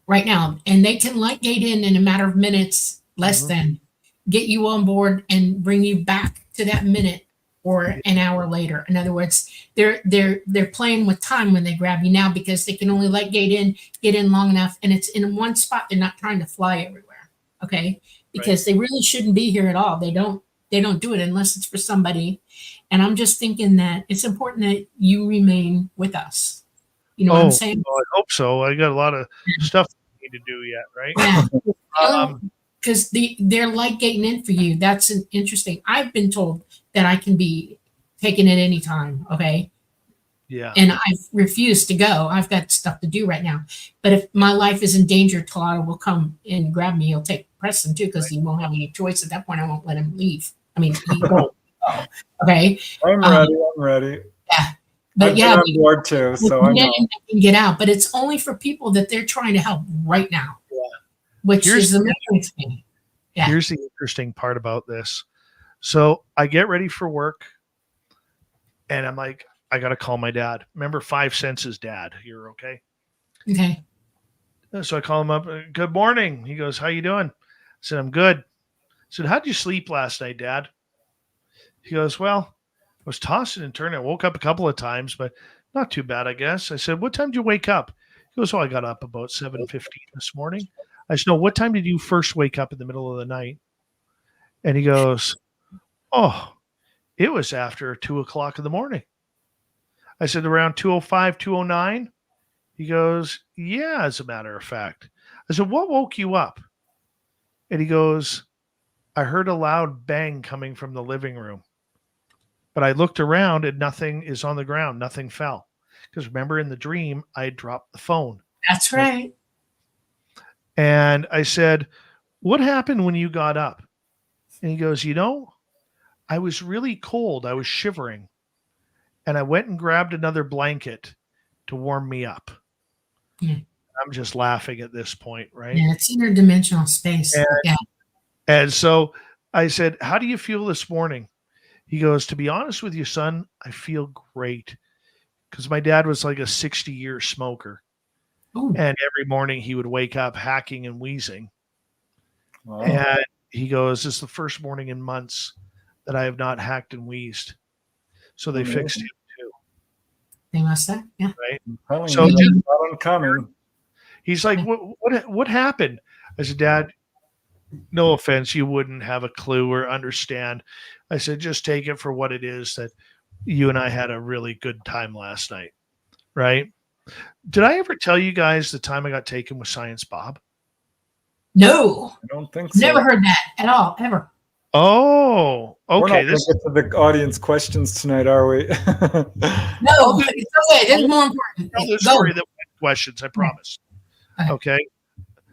Right now. And they can light gate in a matter of minutes, less than, get you on board and bring you back to that minute or an hour later. In other words, they're playing with time when they grab you now because they can only light gate in, get in long enough, and it's in one spot. They're not trying to fly everywhere. Okay. Because they really shouldn't be here at all. They don't do it unless it's for somebody. And I'm just thinking that it's important that you remain with us. You know what I'm saying? Well, I hope so. I got a lot of stuff I need to do yet, right? Yeah. Because they're light gating in for you. That's interesting. I've been told that I can be taken at any time. Okay. Yeah. And I've refused to go. I've got stuff to do right now. But if my life is in danger, Talata will come and grab me. He'll take Preston too because he won't have any choice. At that point, I won't let him leave. I mean, he won't. Okay. I'm ready. Yeah. But I'm on board too. So I know. Can get out. But it's only for people that they're trying to help right now. Yeah. Which is amazing to me. Yeah. Here's the interesting part about this. So I get ready for work and I'm like, I got to call my dad. Remember 5 Senses dad. You're okay. Okay. So I call him up. Good morning. He goes, how you doing? I said, I'm good. I said, how'd you sleep last night, Dad? He goes, well, I was tossing and turning. I woke up a couple of times, but not too bad, I guess. I said, what time did you wake up? He goes, oh, I got up about 7:15 this morning. I said, no, what time did you first wake up in the middle of the night? And he goes, oh, it was after 2:00 in the morning. I said, around 2:05, 2:09. He goes, yeah, as a matter of fact. I said, what woke you up? And he goes, I heard a loud bang coming from the living room. But I looked around and nothing is on the ground. Nothing fell. Because remember, in the dream, I dropped the phone. That's right. And I said, what happened when you got up? And he goes, I was really cold. I was shivering. And I went and grabbed another blanket to warm me up. Yeah. I'm just laughing at this point, right? Yeah, it's interdimensional space. And so I said, how do you feel this morning? He goes, to be honest with you, son, I feel great. Because my dad was like a 60-year smoker. Ooh. And every morning he would wake up hacking and wheezing. Wow. And he goes, this is the first morning in months that I have not hacked and wheezed. So they fixed him too. They must have, yeah. Right. So just not uncommon. He's like, what happened? I said, Dad, no offense, you wouldn't have a clue or understand. I said, just take it for what it is, that you and I had a really good time last night. Right. Did I ever tell you guys the time I got taken with Science Bob? No. I don't think so. Never heard that at all, ever. Oh, okay. We're not going to get to the audience questions tonight, are we? No, it's okay. This is more important. Tell the story that we had questions, I promise. Okay.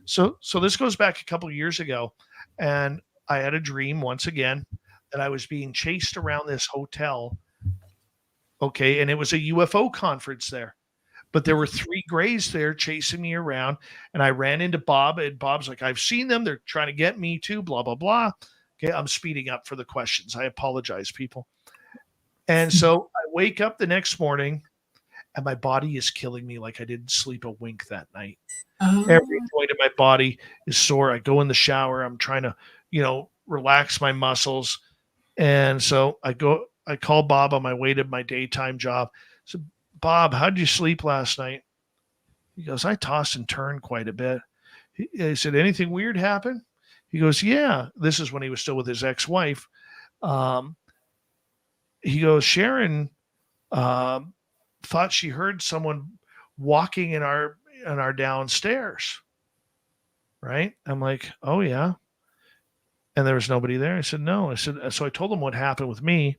So this goes back a couple of years ago, and I had a dream once again that I was being chased around this hotel. Okay, and it was a UFO conference there. But there were 3 grays there chasing me around, and I ran into Bob, and Bob's like, I've seen them. They're trying to get me too, blah, blah, blah. Okay, I'm speeding up for the questions. I apologize, people. And so I wake up the next morning, and my body is killing me like I didn't sleep a wink that night. Every joint of my body is sore. I go in the shower. I'm trying to, relax my muscles. And so I call Bob on my way to my daytime job. So, Bob, how did you sleep last night? He goes, I tossed and turned quite a bit. He said, anything weird happen? He goes, yeah. This is when he was still with his ex-wife. He goes, Sharon thought she heard someone walking in our downstairs. Right? I'm like, oh, yeah. And there was nobody there. I said, no. I said, so I told him what happened with me.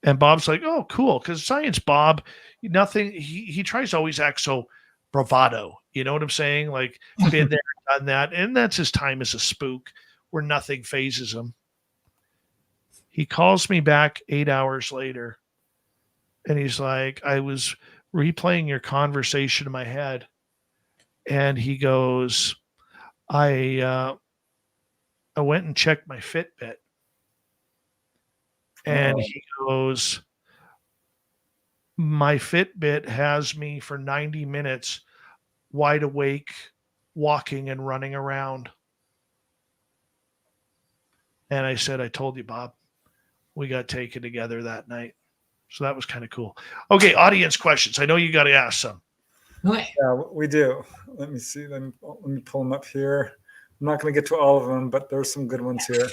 And Bob's like, oh, cool. Because Science Bob, nothing, he tries to always act so bravado. You know what I'm saying? Like, been there, done that. And that's his time as a spook where nothing phases him. He calls me back 8 hours later. And he's like, I was replaying your conversation in my head. And he goes, I went and checked my Fitbit. And he goes, my Fitbit has me for 90 minutes wide awake, walking and running around. And I said, I told you, Bob, we got taken together that night. So that was kind of cool. Okay, audience questions. I know you got to ask some. Yeah, we do. Let me see. Let me pull them up here. I'm not going to get to all of them, but there's some good ones here.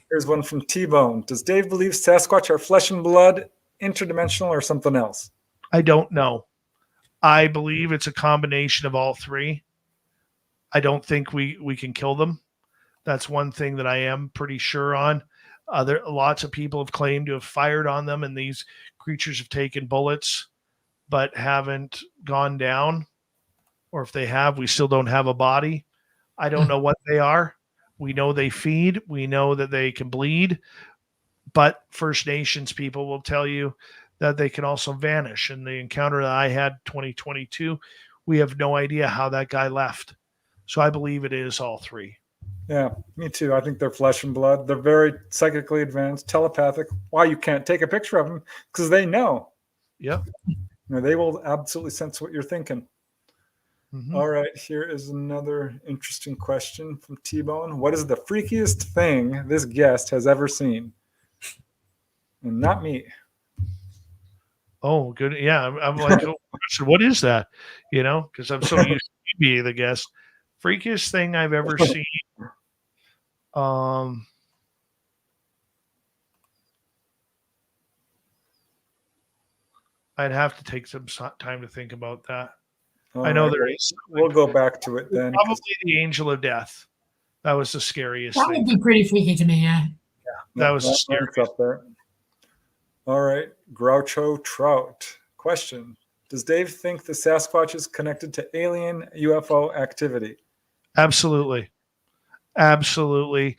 Here's one from T-Bone. Does Dave believe Sasquatch are flesh and blood, interdimensional, or something else? I don't know. I believe it's a combination of all 3. I don't think we can kill them. That's one thing that I am pretty sure on. Lots of people have claimed to have fired on them, and these creatures have taken bullets, but haven't gone down. Or if they have, we still don't have a body. I don't know what they are. We know they feed. We know that they can bleed. But First Nations people will tell you that they can also vanish. And the encounter that I had 2022, we have no idea how that guy left. So I believe it is all 3. Yeah, me too. I think they're flesh and blood. They're very psychically advanced, telepathic. Why you can't take a picture of them? Because they know. Yeah. They will absolutely sense what you're thinking. Mm-hmm. All right, here is another interesting question from T-Bone. What is the freakiest thing this guest has ever seen? And not me. Oh, good. Yeah, I'm like, what is that? Because I'm so used to being the guest. Freakiest thing I've ever seen. I'd have to take some time to think about that. All I know right, there is we'll go back to it then. 'cause- probably the angel of death. That was the scariest That thing. would be pretty freaky to me. Yeah. That was the ranks scariest. up there. All right, Groucho Trout. Question: does Dave think the Sasquatch is connected to alien UFO activity? Absolutely. Absolutely.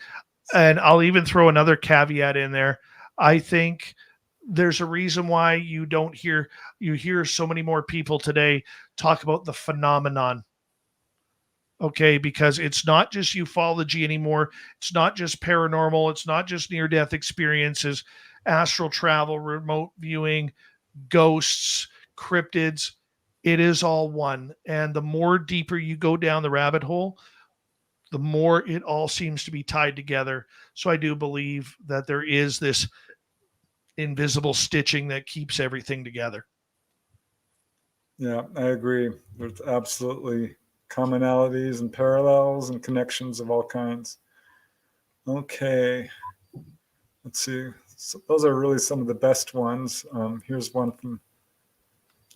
And I'll even throw another caveat in there. I think there's a reason why you hear so many more people today talk about the phenomenon. Okay, because it's not just ufology anymore. It's not just paranormal. It's not just near death experiences, astral travel, remote viewing, ghosts, cryptids. It is all one. And the more deeper you go down the rabbit hole, the more it all seems to be tied together. So I do believe that there is this invisible stitching that keeps everything together. Yeah, I agree. There's absolutely commonalities and parallels and connections of all kinds. Okay, let's see. So those are really some of the best ones. Here's one from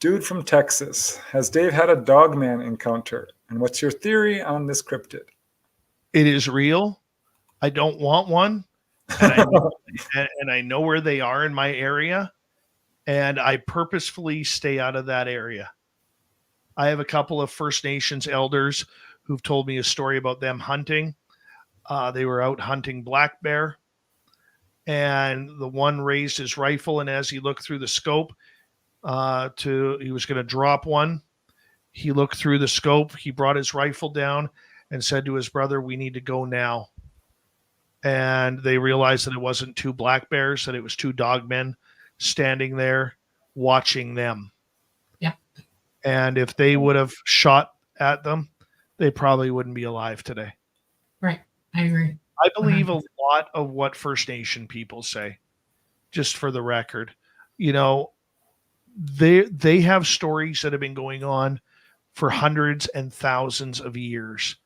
Dude from Texas. Has Dave had a dogman encounter? And what's your theory on this cryptid? It is real. I don't want one. And I know where they are in my area. And I purposefully stay out of that area. I have a couple of First Nations elders who've told me a story about them hunting. They were out hunting black bear, and the one raised his rifle, and as he looked through the scope, he was going to drop one. He looked through the scope. He brought his rifle down and said to his brother, "We need to go now." And they realized that it wasn't two black bears, that it was two dogmen standing there watching them. Yep. And if they would have shot at them, they probably wouldn't be alive today. Right. I agree. I believe a lot of what First Nation people say, just for the record. You know, they have stories that have been going on for hundreds and thousands of years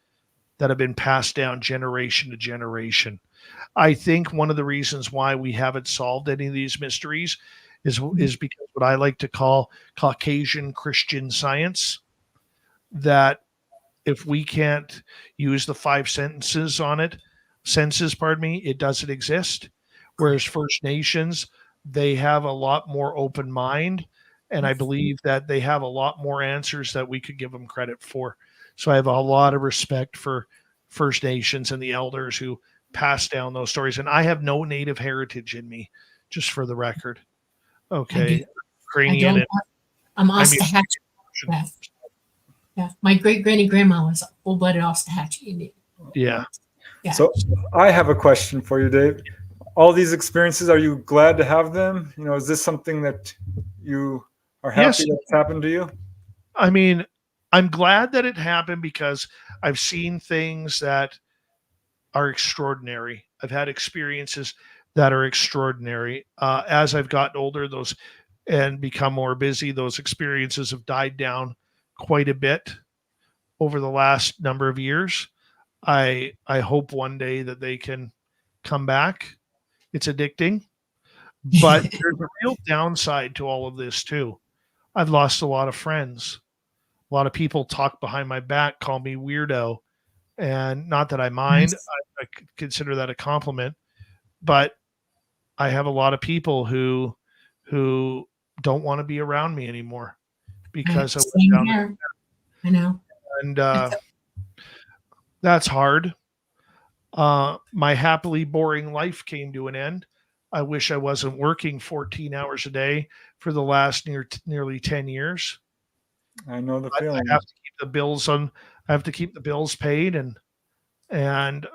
that have been passed down generation to generation. I think one of the reasons why we haven't solved any of these mysteries is because what I like to call Caucasian Christian science, that if we can't use the five senses, it doesn't exist. Whereas First Nations, they have a lot more open mind, and I believe that they have a lot more answers that we could give them credit for. So I have a lot of respect for First Nations and the elders who pass down those stories. And I have no Native heritage in me, just for the record. Okay. Ukrainian. I'm Ostahatchee. Yeah. My great-granny-grandma was full-blooded Ostahatchee. Yeah. Yeah. So I have a question for you, Dave. All these experiences, are you glad to have them? You know, is this something that you are happy that's happened to you? I mean, I'm glad that it happened because I've seen things that are extraordinary. I've had experiences that are extraordinary. As I've gotten older, those and become more busy, those experiences have died down quite a bit over the last number of years. I hope one day that they can come back. It's addicting, but there's a real downside to all of this too. I've lost a lot of friends. A lot of people talk behind my back, call me weirdo, and not that I mind. Nice. I consider that a compliment, but I have a lot of people who don't want to be around me anymore because I went down here. I know. And that's hard. My happily boring life came to an end. I wish I wasn't working 14 hours a day for the last nearly 10 years. I know the feeling. I have to keep the bills on. I have to keep the bills paid, and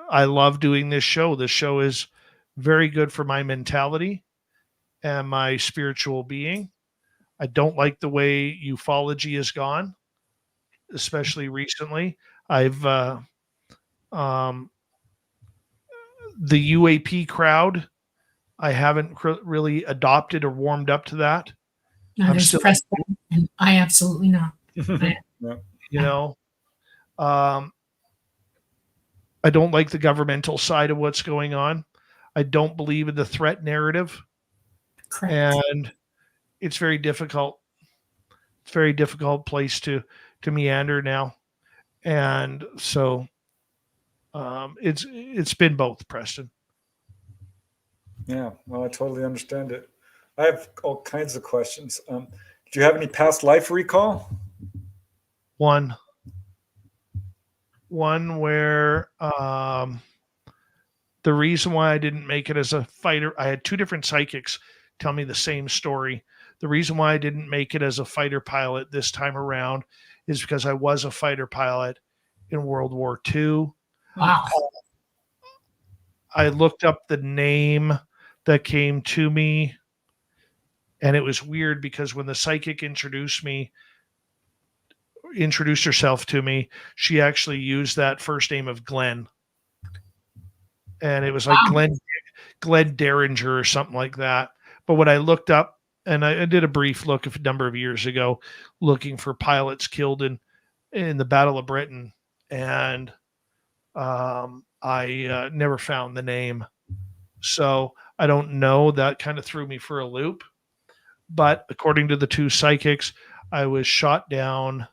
I love doing this show. This show is very good for my mentality and my spiritual being. I don't like the way ufology has gone, especially recently. I've the UAP crowd, I haven't really adopted or warmed up to that. No, there's Preston, and I absolutely not. You know, I don't like the governmental side of what's going on. I don't believe in the threat narrative. Correct. And it's very difficult. It's a very difficult place to meander now. And so it's been both, Preston. Yeah, well, I totally understand it. I have all kinds of questions. Do you have any past life recall? One where the reason why I didn't make it as a fighter, I had two different psychics tell me the same story. The reason why I didn't make it as a fighter pilot this time around is because I was a fighter pilot in World War II. Wow. I looked up the name that came to me, and it was weird because when the psychic introduced herself to me, she actually used that first name of Glenn. And it was like Glenn Derringer or something like that. But when I looked up, and I did a brief look a number of years ago, looking for pilots killed in the Battle of Britain, and I never found the name. So I don't know. That kind of threw me for a loop. But according to the two psychics, I was shot down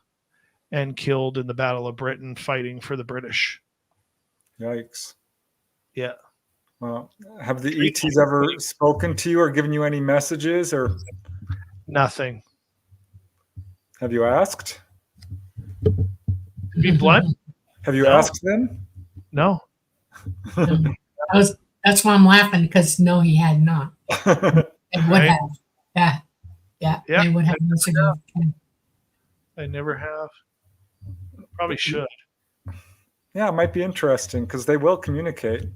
and killed in the Battle of Britain fighting for the British. Yikes. Yeah. Well, have the ETs ever spoken to you or given you any messages, or Nothing. have you asked? To be blunt, Have you No. asked them? no. That's why I'm laughing, because no, he had not. It would Right. have. Yeah. Yeah. Yeah, They would have answered you. I never have. Probably should. Yeah, it might be interesting because they will communicate.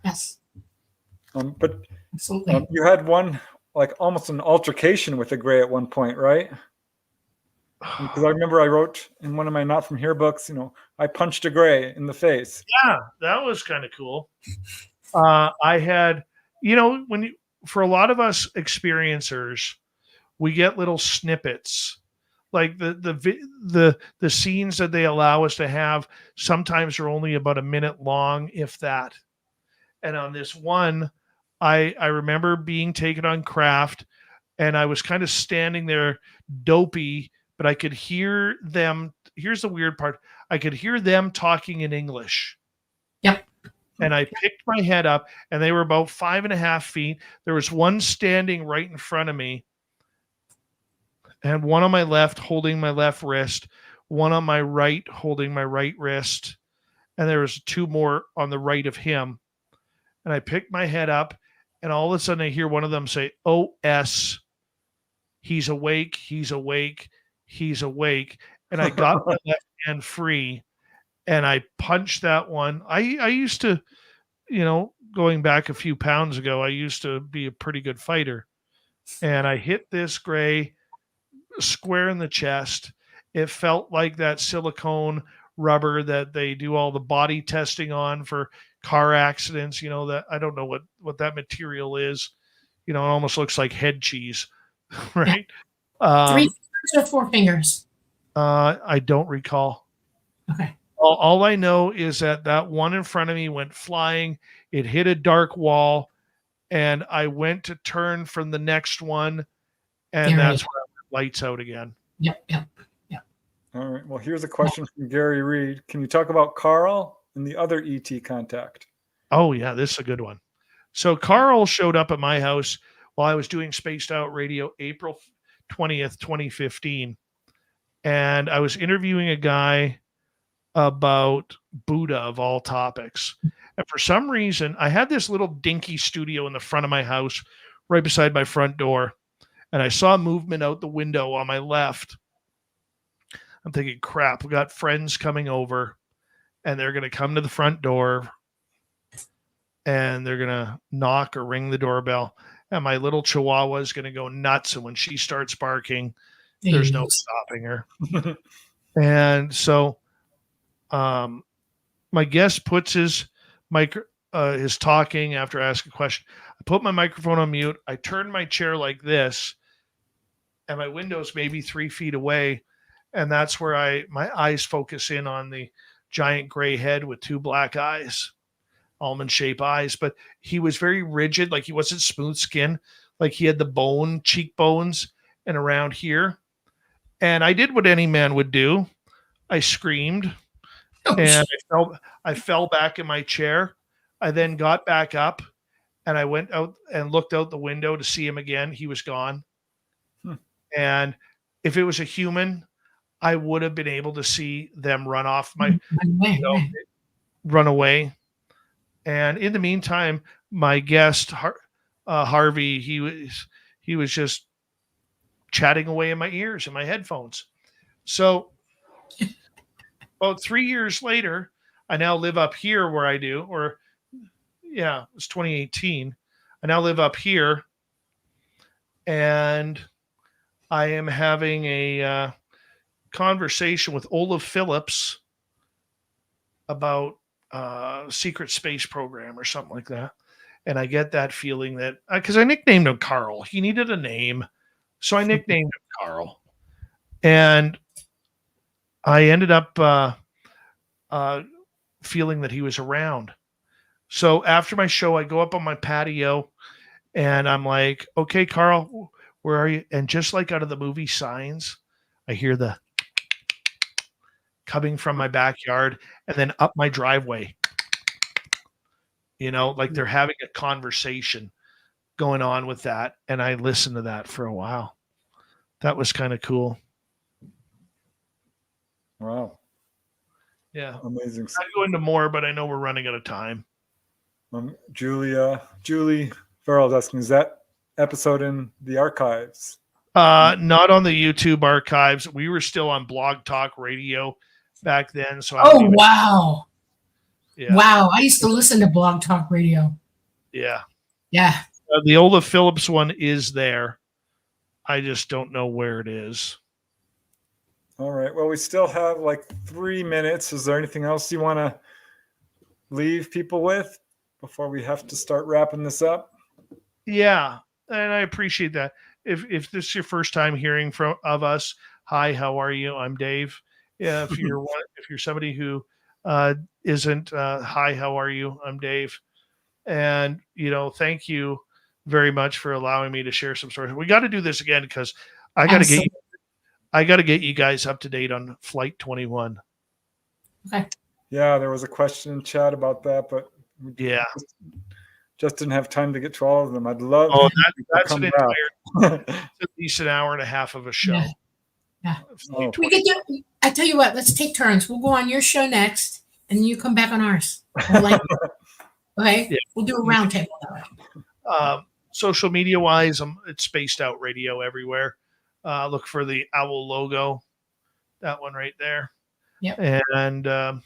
Yes. But Absolutely. you had one, like almost an altercation with a gray at one point, right? Because I remember I wrote in one of my Not From Here books, I punched a gray in the face. Yeah, that was kind of cool. I had, for a lot of us experiencers, we get little snippets, like the scenes that they allow us to have. Sometimes are only about a minute long, if that. And on this one, I remember being taken on craft, and I was kind of standing there dopey, but I could hear them. Here's the weird part. I could hear them talking in English. Yep. And I picked my head up, and they were about 5.5 feet. There was one standing right in front of me, and one on my left holding my left wrist, one on my right holding my right wrist, and there was two more on the right of him. And I picked my head up, and all of a sudden I hear one of them say, "OS, he's awake, he's awake, he's awake." And I got my left hand free, and I punched that one. I used to, going back a few pounds ago, I used to be a pretty good fighter. And I hit this gray square in the chest. It felt like that silicone rubber that they do all the body testing on for car accidents. That I don't know what that material is. It almost looks like head cheese, right? 3 fingers or 4 fingers? I don't recall. Okay. All I know is that one in front of me went flying. It hit a dark wall, and I went to turn from the next one, and that's where I went lights out again. Yep. All right. Well, here's a question from Gary Reed. Can you talk about Carl and the other ET contact? Oh, yeah, this is a good one. So Carl showed up at my house while I was doing Spaced Out Radio April 20th, 2015. And I was interviewing a guy about Buddha of all topics. And for some reason, I had this little dinky studio in the front of my house right beside my front door. And I saw movement out the window on my left. I'm thinking, crap, we got friends coming over, and they're going to come to the front door, and they're going to knock or ring the doorbell. And my little chihuahua is going to go nuts. And when she starts barking, there's no stopping her. And so my guest puts his talking after I ask a question. I put my microphone on mute. I turn my chair like this, and my window's maybe 3 feet away. And that's where my eyes focus in on the giant gray head with two black eyes, almond-shaped eyes. But he was very rigid, like he wasn't smooth skin, like he had the cheekbones and around here. And I did what any man would do. I screamed, Oh, and shit. I fell back in my chair. I then got back up, and I went out and looked out the window to see him again. He was gone. Hmm. And if it was a human, I would have been able to see them run off run away. And in the meantime, my guest Harvey, he was just chatting away in my ears in my headphones. So about 3 years later, I now live up here where I do, or yeah, it's 2018. I now live up here, and I am having a conversation with Olaf Phillips about secret space program or something like that. And I get that feeling that because I nicknamed him Carl, he needed a name, so I nicknamed him Carl, and I ended up feeling that he was around. So after my show, I go up on my patio, and I'm like, "Okay, Carl, where are you?" And just like out of the movie Signs, I hear the coming from my backyard and then up my driveway. Like they're having a conversation going on with that. And I listened to that for a while. That was kind of cool. Wow. Yeah. Amazing. I'll go into more, but I know we're running out of time. Julie Farrell's asking, is that episode in the archives? Not on the YouTube archives. We were still on Blog Talk Radio back then. So wow. Yeah. Wow. I used to listen to Blog Talk Radio. Yeah. Yeah. The Olaf Phillips one is there. I just don't know where it is. All right. Well, we still have like 3 minutes. Is there anything else you want to leave people with before we have to start wrapping this up? Yeah. And I appreciate that. If this is your first time hearing of us, hi, how are you? I'm Dave. Yeah, if you're somebody who isn't, hi, how are you? I'm Dave. And thank you very much for allowing me to share some stories. We got to do this again because I got to get you guys up to date on Flight 21. Okay. Yeah, there was a question in chat about that, but yeah. Just didn't have time to get to all of them. I'd love that's an entire at least an hour and a half of a show. Yeah. Oh. We could do, I tell you what, let's take turns. We'll go on your show next and you come back on ours. Okay. Yeah. We'll do a roundtable that way. Social media wise, it's Spaced Out Radio everywhere. Look for the owl logo, that one right there. Yeah. And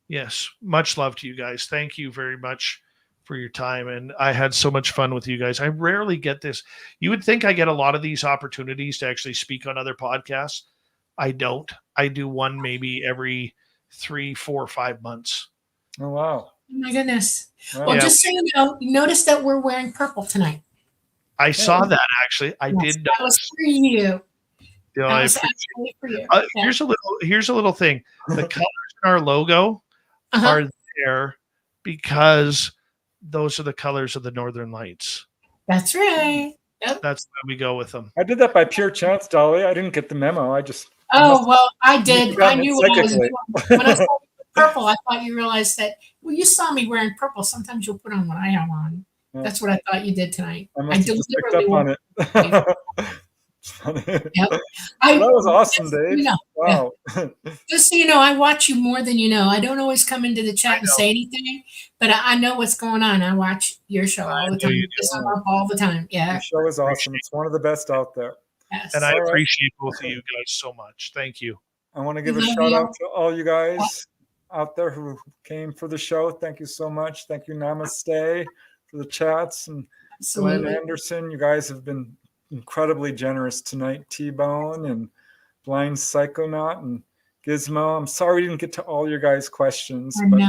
yes, much love to you guys. Thank you very much for your time. And I had so much fun with you guys. I rarely get this. You would think I get a lot of these opportunities to actually speak on other podcasts. I don't. I do one maybe every 3, 4, 5 months. Oh, wow. Oh my goodness. Wow. Well, just so you know, notice that we're wearing purple tonight. I saw that actually. I did. That was for you. That was absolutely for you. Here's a little thing. The colors in our logo are there because those are the colors of the Northern Lights. That's right. Yep. That's why we go with them. I did that by pure chance, Dolly. I didn't get the memo. I just. I did. I knew what I was doing. When I saw purple, I thought you realized that. Well, you saw me wearing purple. Sometimes you'll put on what I have on. Yeah. That's what I thought you did tonight. I just picked up on it. Yep. That was awesome, Dave. Wow. Just so you know, I watch you more than you know. I don't always come into the chat and say anything, but I know what's going on. I watch your show all the time. All the time. Yeah. Your show is awesome. It's one of the best out there. Yes. And I appreciate both of you guys so much. Thank you. I want to give a shout out to all you guys out there who came for the show. Thank you so much. Thank you, Namaste, for the chats. And Glenn Anderson, you guys have been incredibly generous tonight. T-Bone and Blind Psychonaut and Gizmo. I'm sorry we didn't get to all your guys' questions, but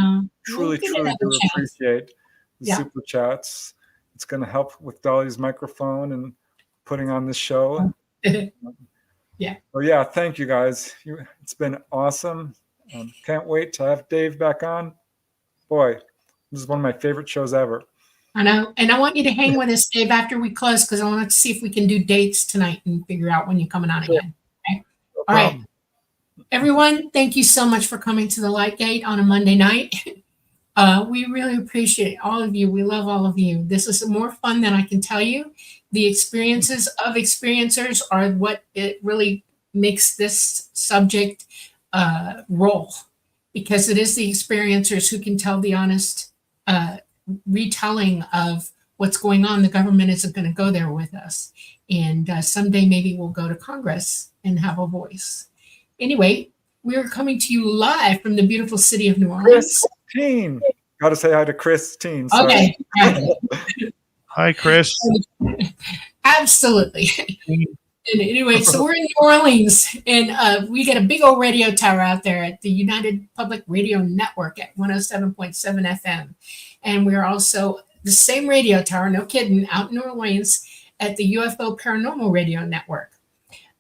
truly do appreciate the super chats. It's going to help with Dolly's microphone and putting on this show. Yeah. Well, yeah, thank you guys. It's been awesome. Can't wait to have Dave back on. Boy, this is one of my favorite shows ever. I know. And I want you to hang with us, Dave, after we close, because I want to see if we can do dates tonight and figure out when you're coming on again. Okay? All right. Everyone, thank you so much for coming to the Light Gate on a Monday night. We really appreciate all of you. We love all of you. This is more fun than I can tell you. The experiences of experiencers are what it really makes this subject roll, because it is the experiencers who can tell the honest retelling of what's going on. The government isn't going to go there with us. And someday maybe we'll go to Congress and have a voice. Anyway, we are coming to you live from the beautiful city of New Orleans. Christine. Got to say hi to Christine. Sorry. Okay. Hi, Chris. Absolutely. And anyway, so we're in New Orleans, and we get a big old radio tower out there at the United Public Radio Network at 107.7 FM. And we're also the same radio tower, no kidding, out in New Orleans at the UFO Paranormal Radio Network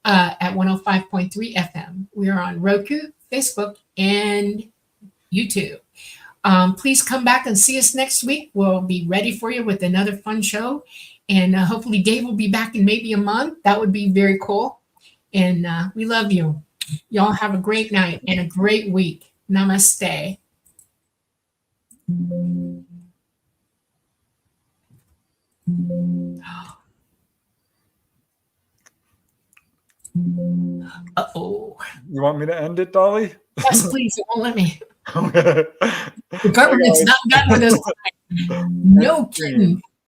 at 105.3 FM. We are on Roku, Facebook, and YouTube. Please come back and see us next week. We'll be ready for you with another fun show. And hopefully Dave will be back in maybe a month. That would be very cool. And we love you. Y'all have a great night and a great week. Namaste. Uh-oh. You want me to end it, Dolly? Yes, please. It won't let me. Okay. The government's not done with us. No kidding.